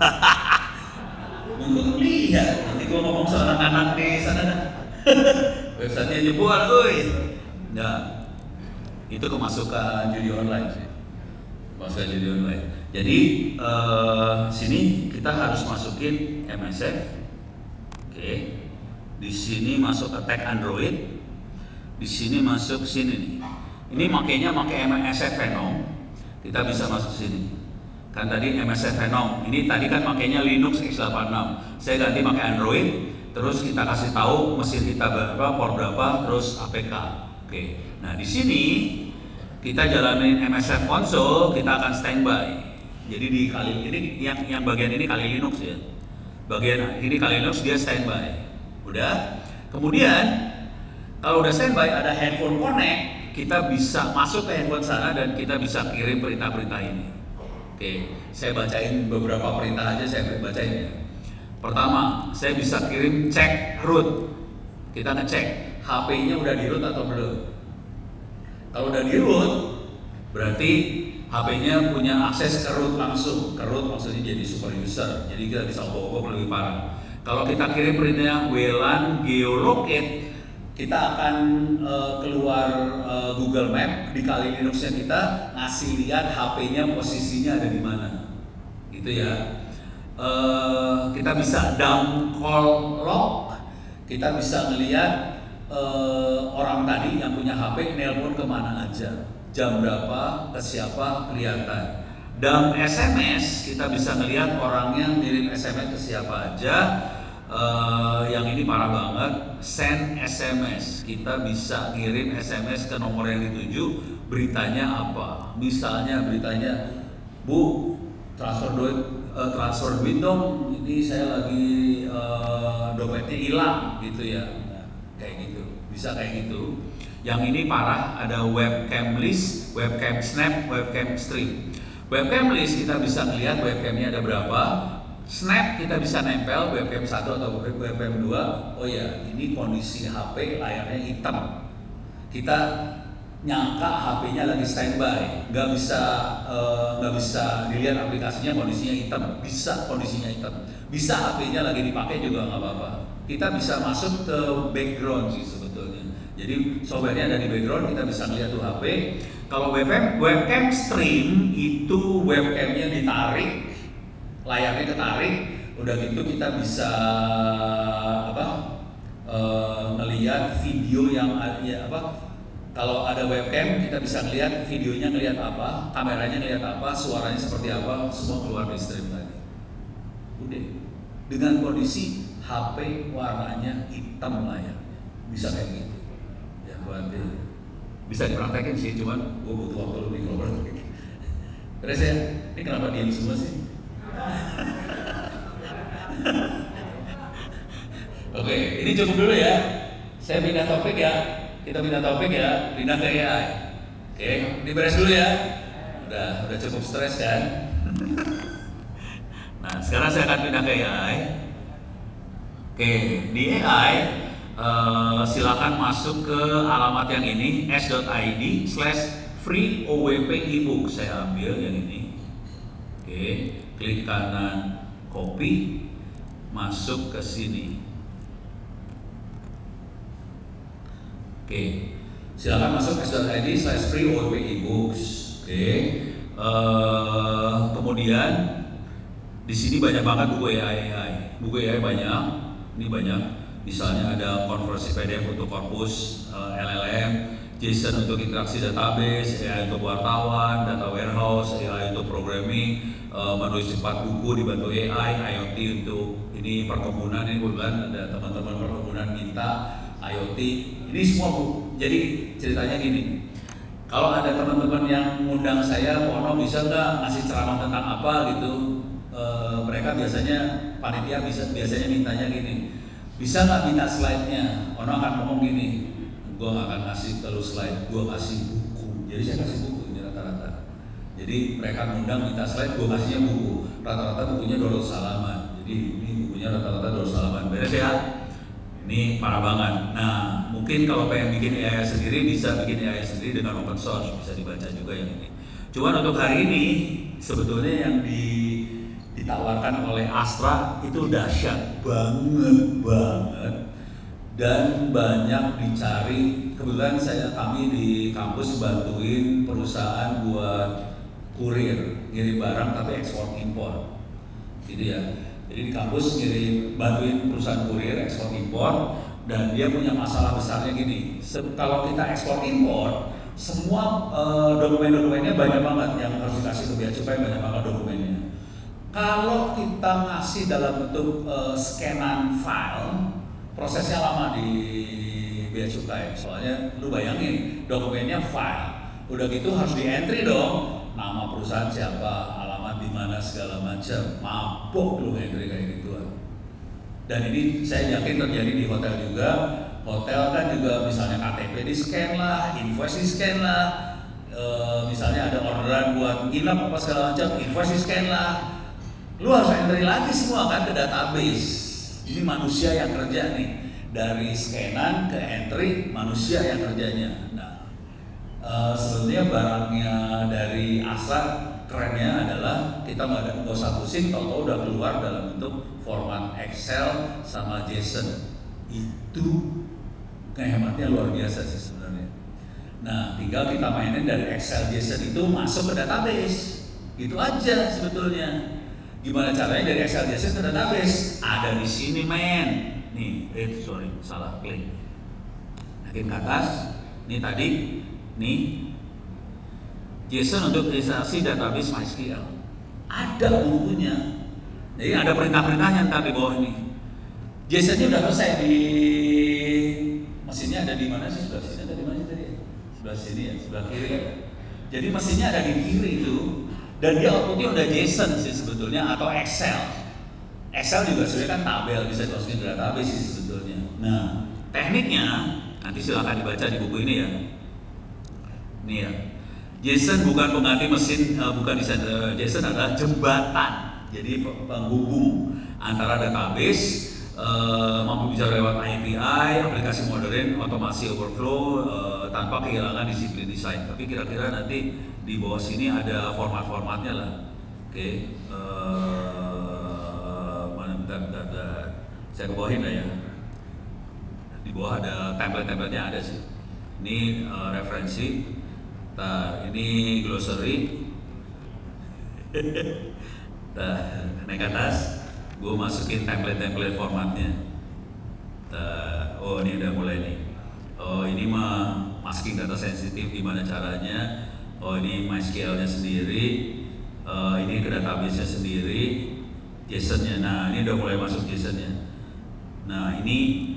untuk lihat. Nanti gue ngomong soal anak-anak di sana dah. Websitenya jebol, Nah, itu kemasukan judi online sih. Kemasukan judi online. Jadi sini kita harus masukin MSF. Oke. Di sini masuk attack Android. Di sini masuk sini nih. Ini makanya pakai MSF Venom. Kita bisa masuk sini. Kan tadi MSF Venom. Ini tadi kan makanya Linux x86. Saya ganti pakai Android. Terus kita kasih tahu mesin kita berapa, port berapa, terus APK. Oke. Nah, di sini kita jalanin MSF console, kita akan standby. Jadi di kali ini yang bagian ini kali Linux ya. Bagian ini kali Linux dia standby. Udah. Kemudian kalau udah standby ada handphone connect, kita bisa masuk ke handphone sana dan kita bisa kirim perintah-perintah ini. Oke, saya bacain beberapa perintah aja, saya bacain ya. Pertama, saya bisa kirim cek root. Kita ngecek HP-nya udah di root atau belum. Kalau udah di root, berarti HP-nya punya akses ke root langsung. Ke root maksudnya jadi super user, jadi kita bisa obok-obok lebih parah. Kalau kita kirim perintahnya WLAN geolocate, kita akan keluar Google Map di kali Linux-nya kita ngasih lihat HP-nya posisinya ada di mana. Gitu ya. Kita bisa dump call log, kita bisa ngelihat orang tadi yang punya HP nelpon kemana aja, jam berapa, ke siapa, kelihatan. Dump SMS, kita bisa ngelihat orangnya ngirim SMS ke siapa aja. Yang ini parah banget, send SMS, kita bisa ngirim SMS ke nomor yang dituju. Beritanya apa? Misalnya beritanya, Bu, transfer duit dong, ini saya lagi dompetnya hilang gitu ya. Nah, kayak gitu, bisa kayak gitu. Yang ini parah, ada webcam list, webcam snap, webcam stream. Webcam list kita bisa lihat webcamnya ada berapa. Snap kita bisa nempel webcam 1 atau webcam 2. Oh ya, ini kondisi HP layarnya hitam. Kita nyangka HP-nya lagi standby, nggak bisa dilihat aplikasinya kondisinya hitam. Bisa kondisinya hitam, bisa HP-nya lagi dipakai juga nggak apa-apa. Kita bisa masuk ke background sih sebetulnya. Jadi softwarenya ada di background, kita bisa melihat tuh HP. Kalau webcam stream itu webcamnya ditarik, layarnya ketarik, udah gitu kita bisa ngelihat video yang kalau ada webcam kita bisa ngelihat videonya, ngelihat apa, kameranya ngelihat apa, suaranya seperti apa, semua keluar di stream tadi. Udah, dengan kondisi HP warnanya hitam layarnya, bisa kayak gitu. Ya berarti bisa dipraktekin sih, cuman gue butuh waktu lebih kalau praktekin. Terus ya, ini kenapa diam semua sih? Oke, ini cukup dulu ya. Saya pindah topik ya. Kita pindah topik ya. Pindah ke AI. Oke, ini beres dulu ya. Udah cukup stres kan? Nah, sekarang saya akan pindah ke AI. Oke, di AI silakan masuk ke alamat yang ini s.id/free OWP ebook. Saya ambil yang ini. Oke, klik kanan copy, masuk ke sini. Oke, silakan masuk s.id/free OWP ebooks. Oke, kemudian di sini banyak banget buku AI. Buku AI banyak. Ini banyak. Misalnya ada konversi PDF untuk korpus LLM, JSON untuk interaksi database, AI untuk wartawan, data warehouse, AI untuk programming, menulis cepat buku dibantu AI, IoT untuk ini perkebunan. Ini bukan ada teman-teman perkebunan minta IoT. Ini semua bu. Jadi ceritanya gini. Kalau ada teman-teman yang ngundang saya, Pono bisa nggak ngasih ceramah tentang apa gitu? Mereka biasanya panitia biasanya mintanya gini, bisa nggak minta slide-nya? Ono akan ngomong gini, gue nggak akan kasih kalau slide, gue kasih buku. Jadi saya kasih buku ini rata-rata. Jadi mereka ngundang minta slide, gue kasihnya buku. Rata-rata bukunya 200 halaman. Jadi ini bukunya rata-rata 200 halaman. Beres ya? Ini parah banget. Nah, mungkin kalau pengen bikin AI sendiri bisa bikin AI sendiri dengan open source, bisa dibaca juga yang ini. Cuman untuk hari ini sebetulnya yang ditawarkan oleh Astra itu dahsyat banget dan banyak dicari. Kebetulan kami di kampus bantuin perusahaan buat kurir, ngirim barang tapi ekspor impor, gitu ya. Jadi di kampus bantuin perusahaan kurir ekspor impor, dan dia punya masalah besarnya gini. Kalau kita ekspor impor, semua dokumen-dokumennya banyak banget yang harus dikasih ke bea cukai, banyak banget dokumennya. Kalau kita ngasih dalam bentuk scanan file, prosesnya lama di bea cukai. Soalnya lu bayangin dokumennya file, udah gitu harus di entry dong, nama perusahaan siapa, alamat di mana segala macam. Mabok lu entry kayak gituan. Dan ini saya yakin terjadi di hotel juga. Hotel kan juga misalnya KTP di scan lah, invoice di scan lah. Misalnya ada orderan buat nginep apa segala macam, invoice di scan lah. Lu harus entry lagi semua kan ke database. Ini manusia yang kerja nih. Dari scanan ke entry, manusia yang kerjanya. Nah, sebetulnya barangnya dari Astra kerennya adalah kita nggak usah pusing, tahu-tahu udah keluar dalam bentuk format Excel sama JSON. Itu kehematnya luar biasa sih sebenarnya. Nah, tinggal kita mainin dari Excel JSON itu masuk ke database. Itu aja sebetulnya. Gimana caranya dari Excel JSON ke database? Ada di sini men. Nih, salah klik. Makin ke atas. Nih tadi, nih JSON untuk instansi database MySQL. Ada bukunya. Jadi ada perintah-perintahnya ntar di bawah ini. JSON-nya udah selesai di mesinnya ada di mana sih? Sebelah sini ada di mana sih tadi? Sebelah sini ya, sebelah kiri ya. Jadi mesinnya ada di kiri itu. Dan dia outputnya udah JSON sih sebetulnya atau Excel. Excel juga sebenarnya kan tabel, bisa dimasukin ke database sih sebetulnya. Nah, tekniknya nanti silakan dibaca di buku ini ya. Ini ya. JSON bukan pengganti mesin, JSON adalah jembatan. Jadi penghubung antara database, mampu bicara lewat API, aplikasi modern, otomasi overflow tanpa kehilangan disiplin desain. Tapi kira-kira nanti di bawah sini ada format-formatnya lah. Oke, mana bentar, saya kebawahin lah ya. Di bawah ada template-templatenya ada sih. Ini referensi. Ini glossary. Naik ke atas, gue masukin template formatnya. Oh ini udah mulai nih. Oh ini mah masking data sensitif, gimana caranya? Oh ini MySQL-nya sendiri. Ini ke database-nya sendiri. JSON-nya. Nah ini udah mulai masuk JSON-nya. Nah ini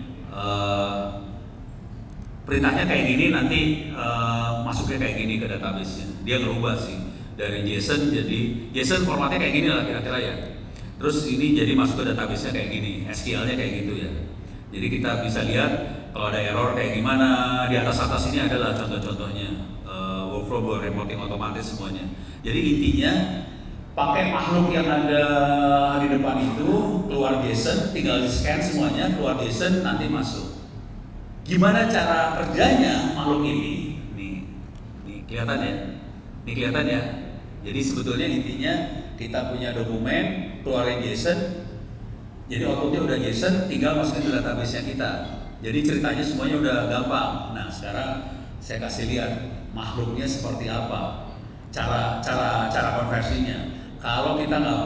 perintahnya kayak gini, nanti masuknya kayak gini ke database-nya. Dia ngerubah sih dari JSON, jadi JSON formatnya kayak gini lah kira-kira ya. Terus ini jadi masuk ke database-nya kayak gini, SQL-nya kayak gitu ya. Jadi kita bisa lihat kalau ada error kayak gimana. Di atas ini adalah contoh-contohnya workflow reporting otomatis semuanya. Jadi intinya pakai makhluk yang ada di depan itu, keluar JSON, tinggal di scan semuanya, keluar JSON, nanti masuk. Gimana cara kerjanya makhluk ini? Nih kelihatan ya? Ini kelihatan ya? Jadi sebetulnya intinya kita punya dokumen, keluarin JSON, jadi outputnya udah JSON, tinggal masukin ke database-nya kita. Jadi ceritanya semuanya udah gampang. Nah sekarang saya kasih lihat makhluknya seperti apa, cara konversinya. Kalau kita nggak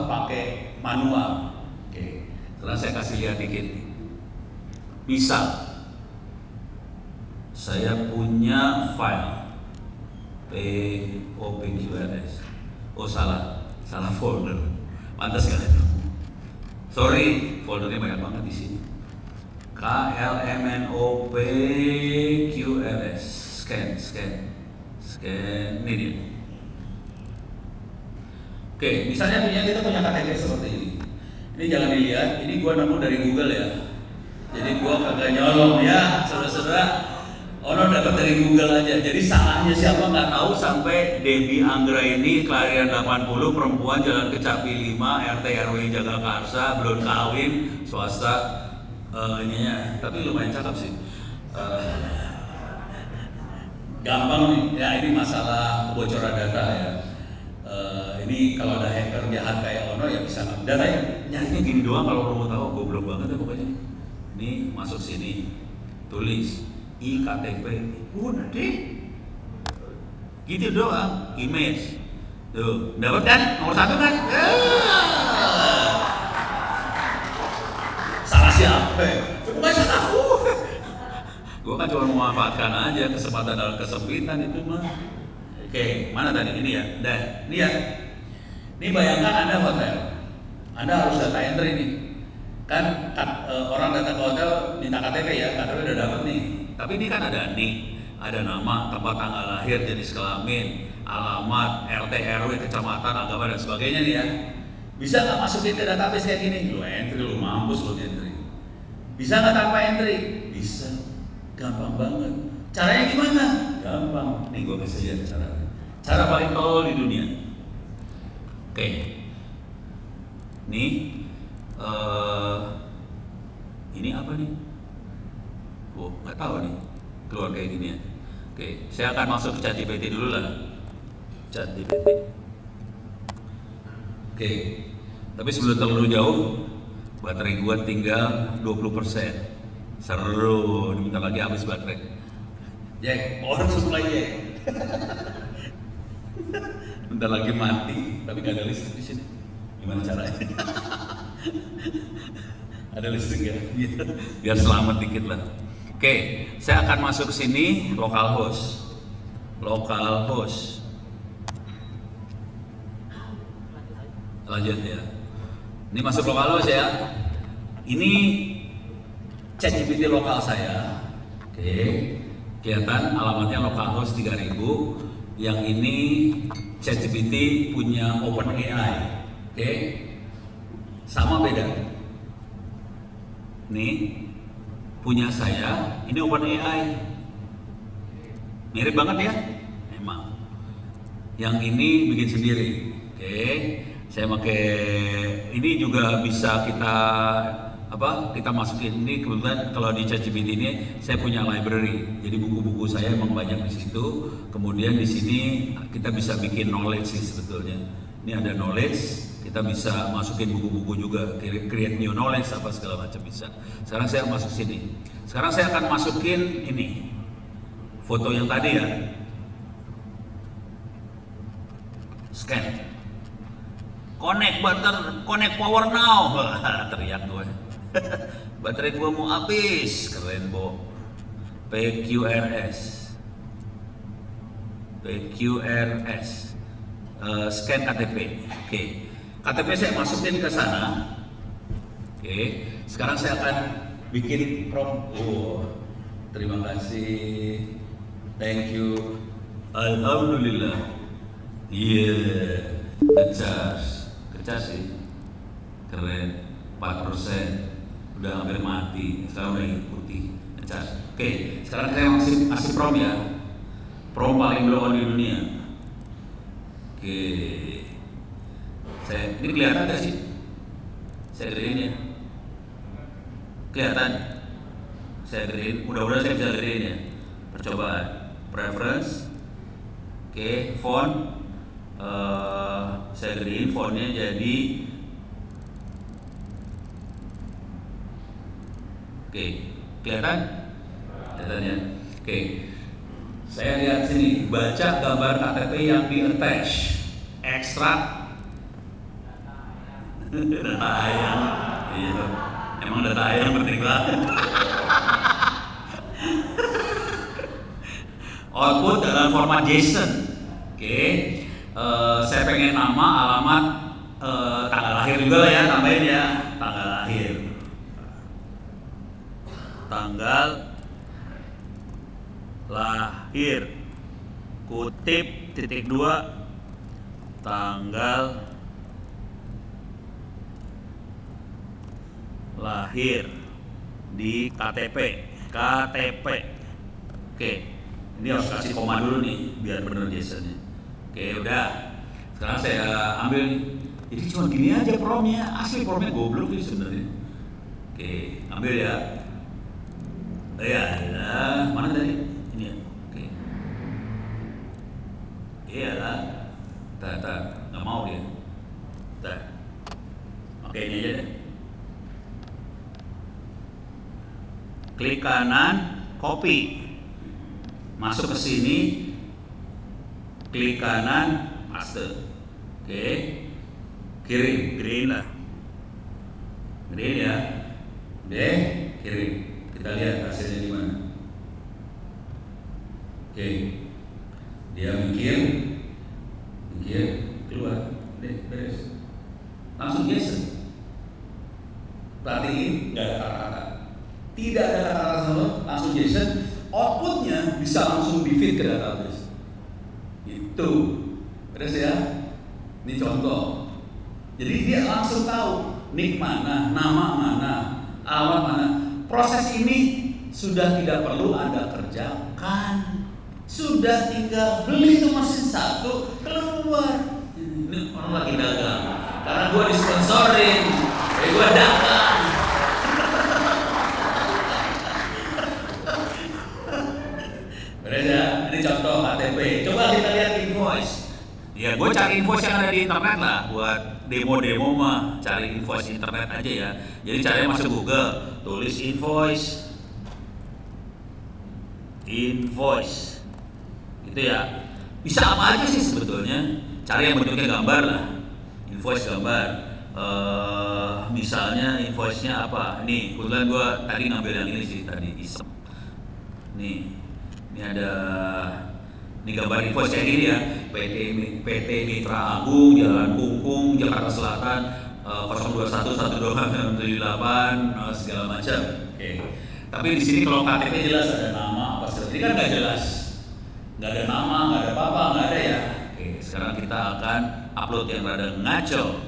pakai manual, oke. Setelah saya kasih lihat dikit, bisa. Saya punya file POPQRS. Oh salah folder. Pantas kan? Sorry, foldernya banyak banget di sini. KLMNOPQRS. Scan. Ini dia. Oke, misalnya kita punya KTP seperti ini. Ini jangan dilihat, ini gua nemu dari Google ya. Jadi gua kagak nyolong ya, saudara-saudara. Ono dapat dari Google aja. Jadi salahnya siapa nggak tahu, sampai Debbie Anggra ini kelahiran 80, perempuan, jalan Kecapi 5, RT RW Jagakarsa, belum kawin, swasta. Ininya, tapi lumayan cakep sih. Gampang nih. Ya ini masalah kebocoran data ya. Ini kalau ada hacker jahat kayak Ono ya bisa datanya nyarinya gini doang. Kalau mau tahu goblok banget ya pokoknya. Ini masuk sini, tulis iktp, udah deh, gitu doang. Image, tuh dapat kan nomor 1 kan? Salah siapa? Bukan salah aku. Gue kan cuma memanfaatkan aja kesempatan dalam kesempitan itu mah. Oke, mana tadi ini ya? Dan ini ya. Ini bayangkan Anda hotel, Anda harus data entry nih. Kan orang datang ke hotel minta KTP ya, KTP udah dapat nih. Tapi ini kan ada nik, ada nama, tempat tanggal lahir, jenis kelamin, alamat, RT, RW, kecamatan, agama dan sebagainya nih ya. Bisa nggak masukin ke database kayak gini? Lu entry, lu mampus lu entry. Bisa nggak tanpa entry? Bisa, gampang banget. Caranya gimana? Gampang. Nih gue kasih lihat caranya. Cara paling tolol di dunia. Oke, nih ini apa nih? Oh, nggak tahu nih, keluar kayak gini ya. Oke, saya akan masuk ke ChatGPT dulu lah. ChatGPT. Oke, tapi sebelum terlalu jauh, baterai gua tinggal 20%. Seru, bentar lagi habis baterai. Jack, orang supply Jack. Bentar lagi mati, tapi gak ada listrik di sini. Gimana caranya? Ada listrik ya? Biar selamat dikit lah. Oke, saya akan masuk ke sini, localhost. Lanjut ya. Ini masuk localhost ya. Ini ChatGPT lokal saya. Oke, kelihatan alamatnya localhost 3000. Yang ini ChatGPT punya OpenAI. Oke, sama beda. Nih punya saya, ini OpenAI. Mirip banget ya, emang. Yang ini bikin sendiri. Oke, saya pakai ini juga bisa kita masukin. Ini kebetulan kalau di ChatGPT ini saya punya library. Jadi buku-buku saya emang banyak di situ. Kemudian di sini kita bisa bikin knowledge sih sebetulnya. Ini ada knowledge, kita bisa masukin buku-buku juga, create new knowledge apa segala macam bisa. Sekarang saya masuk sini. Sekarang saya akan masukin ini foto yang tadi ya. Scan. Connect power now. Teriak gue. Baterai gue mau habis. Keren, Bo. PQRS. Scan KTP. Oke. KTP saya masukin ke sana. Oke. Sekarang saya akan bikin prompt. Terima kasih. Thank you. Alhamdulillah. Iya. Kecas sih. Keren. 4%. Udah hampir mati. Sekarang udah putih. Kecas. Oke. Sekarang saya masih prompt ya. Prompt paling blow on di dunia. Oke. Ini kelihatan gak sih? Saya gedein ya. Kelihatan? Saya gedein. Mudah-mudahan saya bisa gedein ya. Percobaan. Preference. Oke. Font. Saya gedein fontnya jadi. Oke. Kelihatan? Kelihatan ya. Oke. Saya lihat sini, baca gambar KTP yang di-attach, ekstrak data ayam. Iya, emang data ayam penting banget. Output dalam format JSON. Oke, saya pengen nama, alamat, tanggal lahir juga lah ya, tambahin ya, tanggal lahir. Tanggal lahir kutip titik 2 tanggal lahir di KTP. Oke, ini harus kasih koma dulu nih biar bener JSON-nya. Oke, udah. Sekarang saya ambil nih. Jadi cuma gini aja promnya, asli promnya goblok sih sebenarnya. Oke, ambil ya. Ya, mana tadi? Ini ya. Oke. Iya lah. Nggak mau dia. Oke, ini aja deh. Klik kanan, copy. Masuk ke sini. Klik kanan, paste. Oke. Kirim, gedein lah. Gedein ya. Deh, kirim. Kita lihat hasilnya gimana. Oke, dia mikir, keluar, beres. Langsung JSON. Perhatiin, nggak ada kata-kata. Tidak ada kata-kata sama, langsung JSON. Outputnya bisa langsung di-feed ke database. Itu, beres ya. Ini contoh. Jadi dia langsung tahu nick mana, nama mana, alamat mana. Proses ini sudah tidak perlu Anda kerjakan. Sudah tinggal beli itu mesin satu, keluar. Ini orang lagi dagang. Karena gue disponsorin, gue dagang. Beres ya? Ini contoh KTP. Coba kita lihat invoice. Ya, gue cari invoice yang ada di internet lah. Buat demo-demo mah cari invoice internet aja ya. Jadi caranya masuk Google, tulis invoice, gitu ya. Bisa apa aja sih sebetulnya. Cari yang bentuknya gambar lah, invoice gambar. Misalnya invoice-nya apa? Nih, kebetulan gue tadi ngambil yang ini sih tadi iseng. Nih, ini ada. Ini gambar invoice kayak gini ya. PT Mitra Agung, Jalan Kungkung, Jakarta Selatan, 0211278 segala macam. Oke. Tapi di sini kalau KTP jelas ada nama apa segala. Ini kan nggak jelas, nggak ada nama, nggak ada apa-apa, nggak ada ya. Oke. Sekarang kita akan upload yang rada ngaco.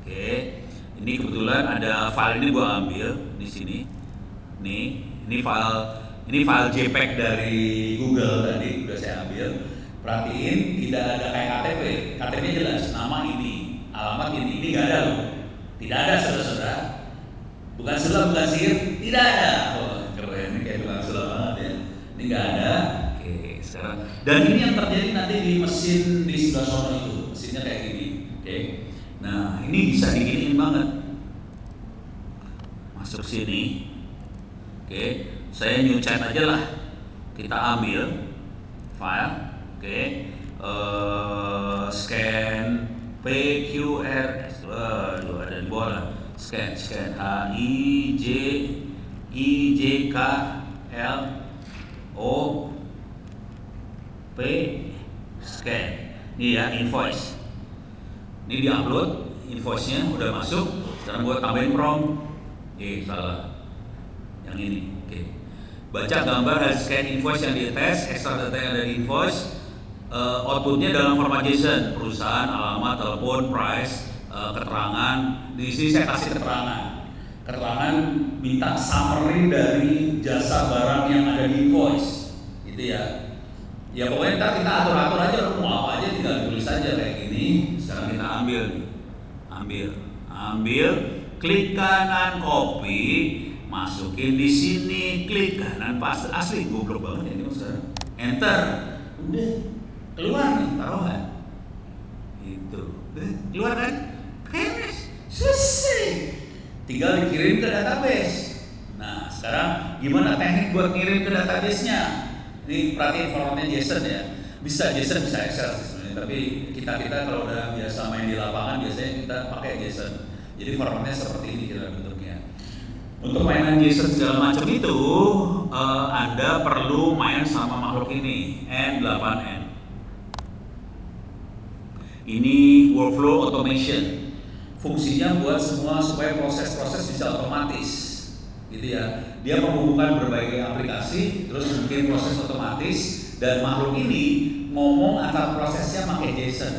Oke. Ini kebetulan ada file ini gua ambil di sini. Nih, ini file JPEG dari Google tadi udah saya ambil. Perhatiin, tidak ada kayak KTP. KTP jelas, nama ini, alamat ini nggak ada loh. Tidak ada saudara-saudara. Bukan sulap, bukan sihir, tidak ada. Oh, keren, ini kayak bukan sulap banget ya. Ini nggak ada. Oke, sekarang. Dan ini yang terjadi nanti di mesin di sebelah sana itu. Mesinnya kayak gini. Oke. Nah, ini bisa diginiin banget. Masuk sini. Oke, saya new chat aja lah. Kita ambil file. Oke. Scan PQRS. Waduh, ada di bawah. Scan HIJKLOP scan. Ini ya invoice. Ini diupload invoice-nya udah masuk. Sekarang gua tambahin prompt. Salah. Yang ini. Oke. Baca gambar dan scan invoice yang diattach, ekstrak data yang dari invoice. Outputnya dalam format JSON, perusahaan, alamat, telepon, price, keterangan. Di sini saya kasih keterangan minta summary dari jasa barang yang ada di invoice, gitu ya. Ya pokoknya ntar kita atur aja, mau apa aja tinggal tulis aja kayak gini. Sekarang kita ambil, klik kanan copy, masukin di sini, klik kanan paste. Asli goblok banget ini sekarang. Enter, udah keluar nih taruhan. Itu, keluar kan? Beres, selesai. Tinggal dikirim ke database. Nah, sekarang gimana teknik buat ngirim ke database-nya? Ini perhatiin formatnya JSON ya. Bisa JSON, bisa Excel sih sebenarnya. Tapi kita kalau udah biasa main di lapangan biasanya kita pakai JSON. Jadi formatnya seperti ini kira bentuknya. Untuk mainan JSON segala macam itu, Anda perlu main sama makhluk ini, N8N. Ini workflow automation. Fungsinya buat semua supaya proses-proses bisa otomatis, gitu ya. Dia menghubungkan berbagai aplikasi, terus bikin proses otomatis, dan makhluk ini ngomong antar prosesnya pakai JSON.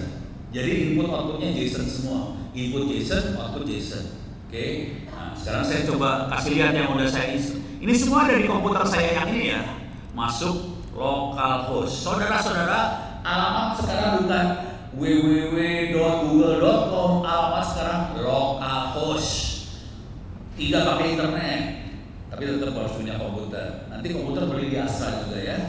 Jadi input outputnya JSON semua, input JSON, output JSON. Oke. Nah, sekarang saya coba kasih lihat yang udah saya install. Ini semua ada di komputer saya yang ini ya. Masuk localhost. Saudara-saudara, alamat sekarang bukan www.google.com, alamat sekarang localhost. Tidak pakai internet, tapi tetap harus punya komputer. Nanti komputer beli di Astra juga ya.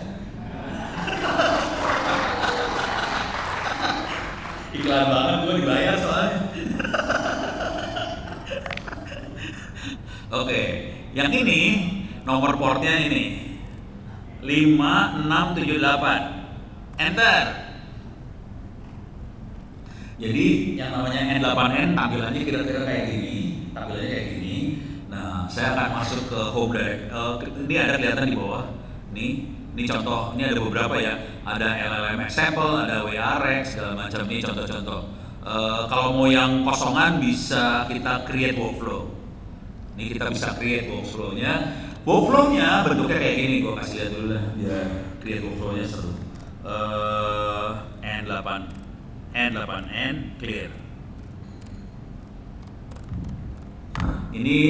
Iklan banget, gue dibayar soalnya. Oke, yang ini nomor portnya ini 5678. Enter. Jadi yang namanya N8N tampilannya kira-kira kayak gini, Nah, saya akan masuk ke home direct. Ini ada kelihatan di bawah. Ini contoh. Ini ada beberapa ya. Ada LLM example, ada WRX segala macam. Ini contoh-contoh. Kalau mau yang kosongan bisa kita create workflow. Ini kita bisa create workflow-nya. Workflow-nya bentuknya kayak gini. Gue kasih lihat dulu lah biar create workflow-nya seru. N8N clear. Ini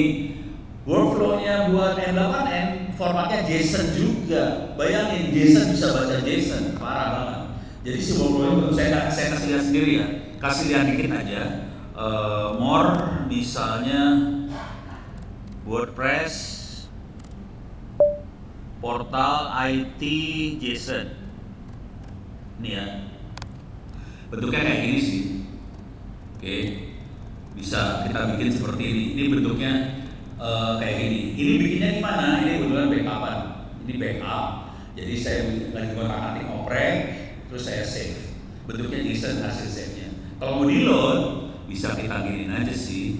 workflow-nya buat N8N formatnya JSON juga. Bayangin JSON bisa baca JSON, parah banget. Jadi si workflow-nya saya kasih lihat sendiri ya. Kasih lihat dikit aja. More misalnya WordPress portal IT JSON. Ini ya. Bentuknya kayak gini sih. Oke. Bisa kita bikin seperti ini. Ini bentuknya kayak gini. Ini bikinnya gimana? Ini kebetulan backupan. Ini backup. Jadi saya lagi ngotak-atik oprek, terus saya save. Bentuknya JSON hasil save-nya. Kalau mau di-load, bisa kita giniin aja sih.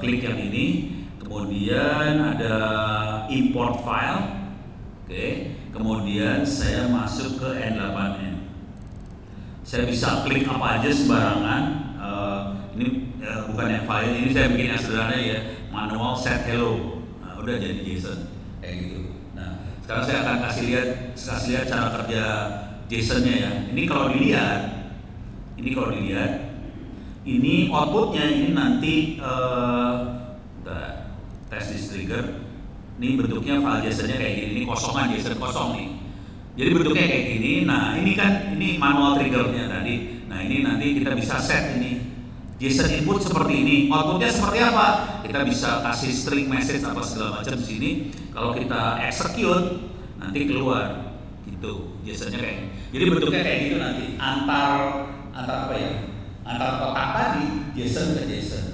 Klik yang ini, kemudian ada import file. Oke. Kemudian saya masuk ke N8N. Saya bisa klik apa aja sembarangan. Ini bukan yang file, ini saya bikin yang sederhana ya, manual set hello. Nah, udah jadi JSON kayak gitu. Nah, sekarang saya akan kasih lihat cara kerja JSON-nya ya. Ini kalau dilihat, ini outputnya ini nanti test this trigger. Ini bentuknya file JSON-nya kayak gini. Ini kosongan, JSON kosong nih. Jadi bentuknya kayak gini. Nah, ini manual triggernya tadi. Nah, ini nanti kita bisa set ini JSON input seperti ini. Outputnya seperti apa? Kita bisa kasih string message apa segala macam di sini. Kalau kita execute nanti keluar gitu JSON-nya kayak. Jadi bentuknya kayak gitu nanti. Antar apa ya? Antara kotak tadi JSON ke JSON.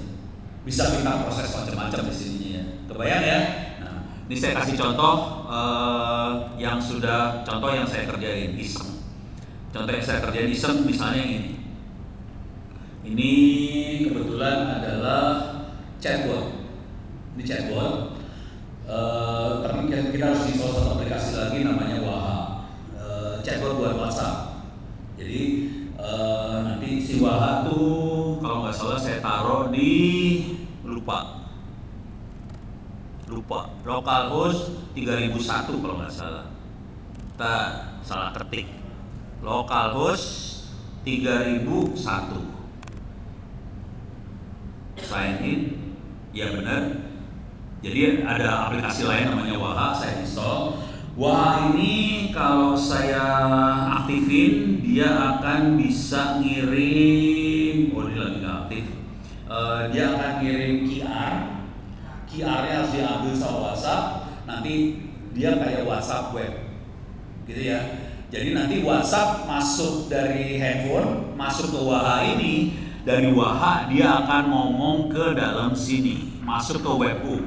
Bisa kita proses macam-macam di sininya ya. Kebayang ya? Nah, ini saya kasih contoh yang saya kerjain iseng. Contoh yang saya kerjain iseng misalnya yang ini. Ini kebetulan adalah chatbot. Ini chatbot. Tapi kita harus install satu aplikasi lagi namanya Waha. Chatbot buat WhatsApp. Jadi nanti si Waha tuh kalau nggak salah saya taruh di lupa localhost 3001 kalau nggak salah. Kita salah ketik localhost 3001. Sign in, ya benar. Jadi ada aplikasi lain namanya Waha, saya install. Waha ini kalau saya aktifin dia akan bisa ngirim, ini lagi nggak aktif. Dia akan ngirim QR-nya harus diambil sama WhatsApp. Nanti dia kayak WhatsApp web, gitu ya. Jadi nanti WhatsApp masuk dari handphone, masuk ke Waha ini. Dari Waha dia akan ngomong ke dalam sini, masuk ke webhook.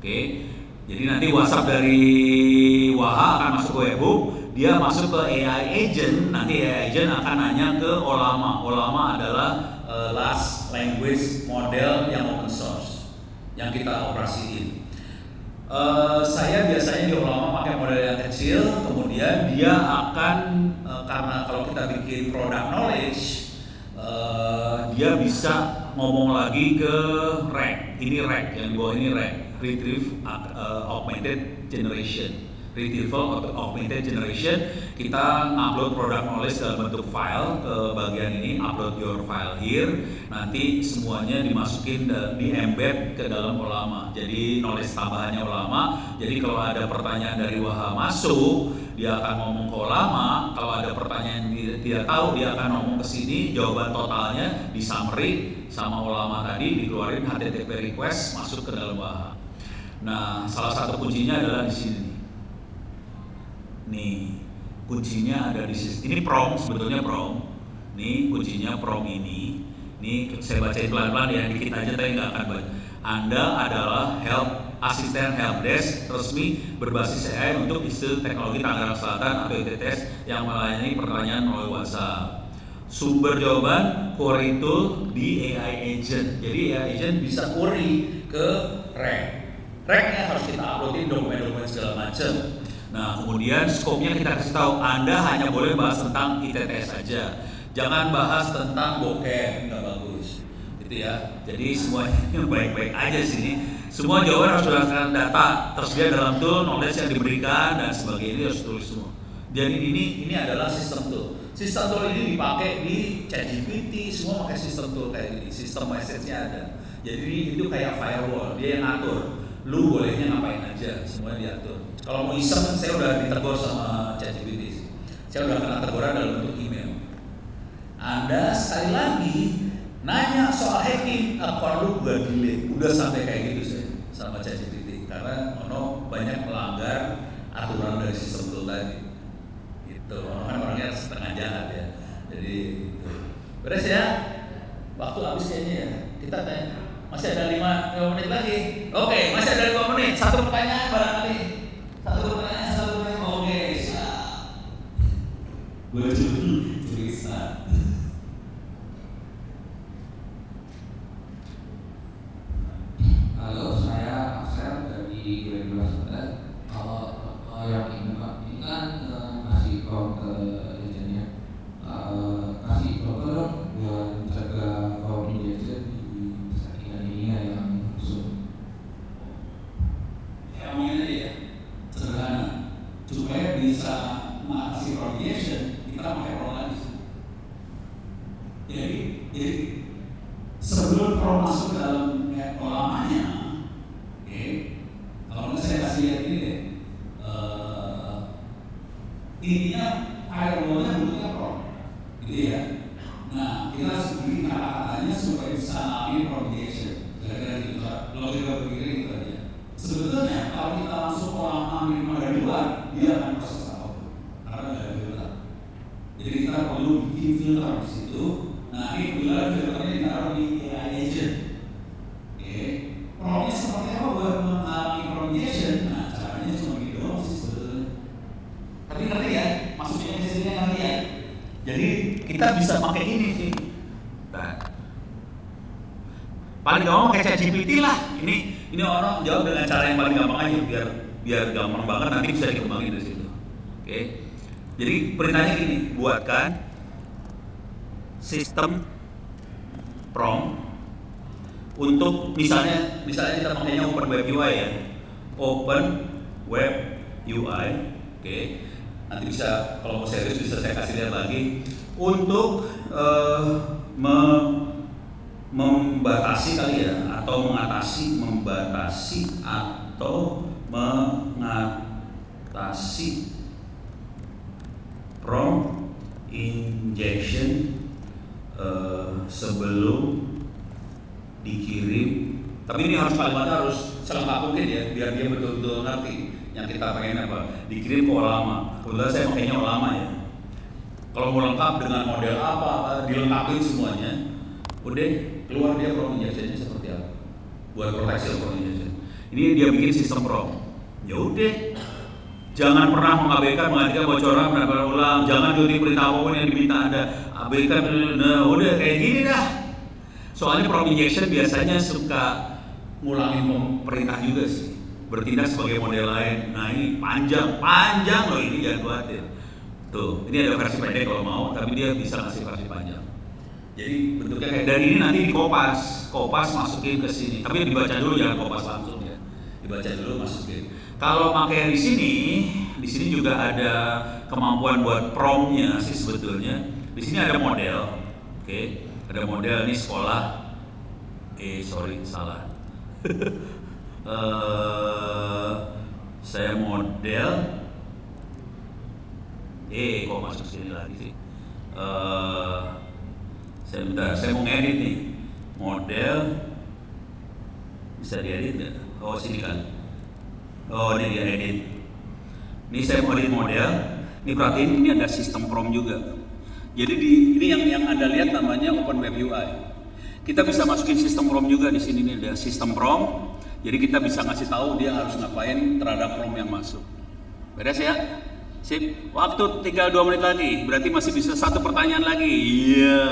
Oke. Jadi nanti WhatsApp dari Waha akan masuk ke webhook, dia masuk ke AI agent, nanti AI agent akan nanya ke Ollama. Ollama adalah large language model yang open source yang kita operasiin. Saya biasanya di Ollama pakai model yang kecil, kemudian dia akan karena kalau kita bikin product knowledge dia bisa ngomong lagi ke RAG. Ini RAG yang di bawah ini RAG, Retrieval Augmented Generation. Kita ngupload product knowledge dalam bentuk file ke bagian ini, upload your file here. Nanti semuanya dimasukin di embed ke dalam Ollama. Jadi knowledge tambahannya Ollama. Jadi kalau ada pertanyaan dari Waha masuk, dia akan ngomong ke Ollama. Kalau ada pertanyaan yang tidak tahu, dia akan ngomong ke sini. Jawaban totalnya di summary sama Ollama tadi, dikeluarin HTTP request masuk ke dalam Waha. Nah, salah satu kuncinya adalah di sini. Nih, kuncinya ada di sini. Ini prompt, sebetulnya prompt. Nih, kuncinya prompt ini. Nih, saya bacain pelan-pelan ya, dikit aja tapi nggak akan baca. Anda adalah asisten helpdesk resmi berbasis AI untuk Institut Teknologi Tangerang Selatan atau ITTS yang melayani pertanyaan melalui WhatsApp. Sumber jawaban query tool di AI agent. Jadi AI agent bisa query ke RAG. RAG-nya harus kita uploadin dokumen-dokumen segala macam. Nah, kemudian skopnya kita kasih tahu, Anda hanya boleh bahas tentang ITTS saja. Jangan bahas tentang bokeh, nggak bagus. Gitu ya. Jadi semuanya baik-baik aja sini. Semua jawaban harus berdasarkan data tersedia dalam tool, knowledge yang diberikan dan sebagainya harus tulis semua. Jadi ini adalah sistem tool. Sistem tool ini dipakai di ChatGPT, semua pakai sistem tool kayak gini. Sistem message-nya ada. Jadi itu kayak firewall, dia yang ngatur. Lu bolehnya ngapain aja, semuanya diatur. Kalau mau iseng, saya udah ditegur sama ChatGPT. Saya udah kena teguran dalam bentuk email. Anda sekali lagi nanya soal hacking, perlu gua delete. Udah sampai kayak gitu saya sama ChatGPT karena banyak melanggar aturan dari sistem tool tadi. Gitu. Kan orangnya setengah jahat ya. Jadi gitu. Beres ya? Waktu habis kayaknya ya. Kita tanya. Masih ada 5 menit lagi. Oke, masih ada 5 menit. Satu pertanyaan barangkali. Satu pertanyaan. Oke, siap. Gue curi start. Halo, saya Axel dari Graduate. Kalau yang ini Pak, ini kan ngasih prompt ke agentnya, kasih prompt dong buat jaga communication di settingan ini yang khusus. Ya omongin aja ya, sederhana. Supaya bisa mengatasi coordination, kita pakai prompt lagi. Jadi sebelum prompt masuk ke dalam Ollamanya, oke. Kalau saya kasih lihat ini deh, intinya firewall-nya bentuknya prompt, gitu ya. Nah, kita harus bikin kata-katanya supaya bisa ngambil coordination. Gara-gara gitu, logika berpikir itu aja. Sebetulnya kalau kita langsung Ollama minum dari luar, dia akan proses apa-apa, karena nggak ada filter. Jadi kita perlu bikin filter di situ Nah ini kebetulan filternya ditaruh di AI agent. Oke, promnya seperti apa buat mengalami prompt injection? Nah caranya cuma gitu doang sih sebetulnya. Tapi ngerti ya, maksudnya injection-nya ngerti ya. Jadi kita bisa pakai ini sih. Nah, paling gampang pakai ChatGPT lah. Ini orang jawab dengan cara yang paling gampang aja biar gampang banget nanti bisa dikembangin dari situ. Oke. Jadi perintahnya gini, buatkan sistem prompt untuk misalnya kita pakainya Open Web UI ya. Open Web UI. Oke. Nanti bisa kalau mau serius bisa saya kasih lihat lagi untuk membatasi kali ya atau membatasi atau mengatasi prompt injection sebelum dikirim. Tapi ini harus kalimatnya harus selengkap mungkin ya biar dia betul-betul ngerti yang kita pengen apa. Dikirim ke Olama. Kebetulan saya pakainya Olama ya. Kalau mau lengkap dengan model apa dilengkapin semuanya. Udah keluar dia prompt injection-nya seperti apa buat proteksi prompt injection. Ini dia bikin sistem prompt. Ya udah, jangan pernah mengabaikan bocoran benar ulang. Jangan ikuti perintah apapun yang diminta Anda. Abaikan. Nah, udah kayak gini dah. Soalnya prompt injection biasanya suka ngulangin perintah juga sih. Bertindak sebagai model lain. Nah ini panjang loh ini, jangan khawatir. Tuh, ini ada versi pendek kalau mau, tapi dia bisa ngasih versi panjang. Jadi bentuknya kayak dari ini nanti dikopas masukin ke sini. Tapi dibaca dulu, jangan kopas langsung ya. Dibaca dulu masukin. Kalau pakai di sini juga ada kemampuan buat promptnya sih sebetulnya. Di sini ada model, oke. Ada model ini sekolah. Salah. Saya model. Kok masuk sini lagi sih? Saya mau ngedit nih. Model bisa diedit nggak? Oh sini kan? Oh ini dia edit. Ini saya mau edit model. Ini perhatiin ini ada sistem prompt juga. Jadi ini yang Anda lihat namanya Open Web UI. Kita bisa masukin sistem prompt juga di sini nih ada sistem prompt. Jadi kita bisa ngasih tahu dia harus ngapain terhadap prompt yang masuk. Beres ya? Sip. Waktu tinggal 2 menit lagi. Berarti masih bisa 1 pertanyaan lagi. Iya.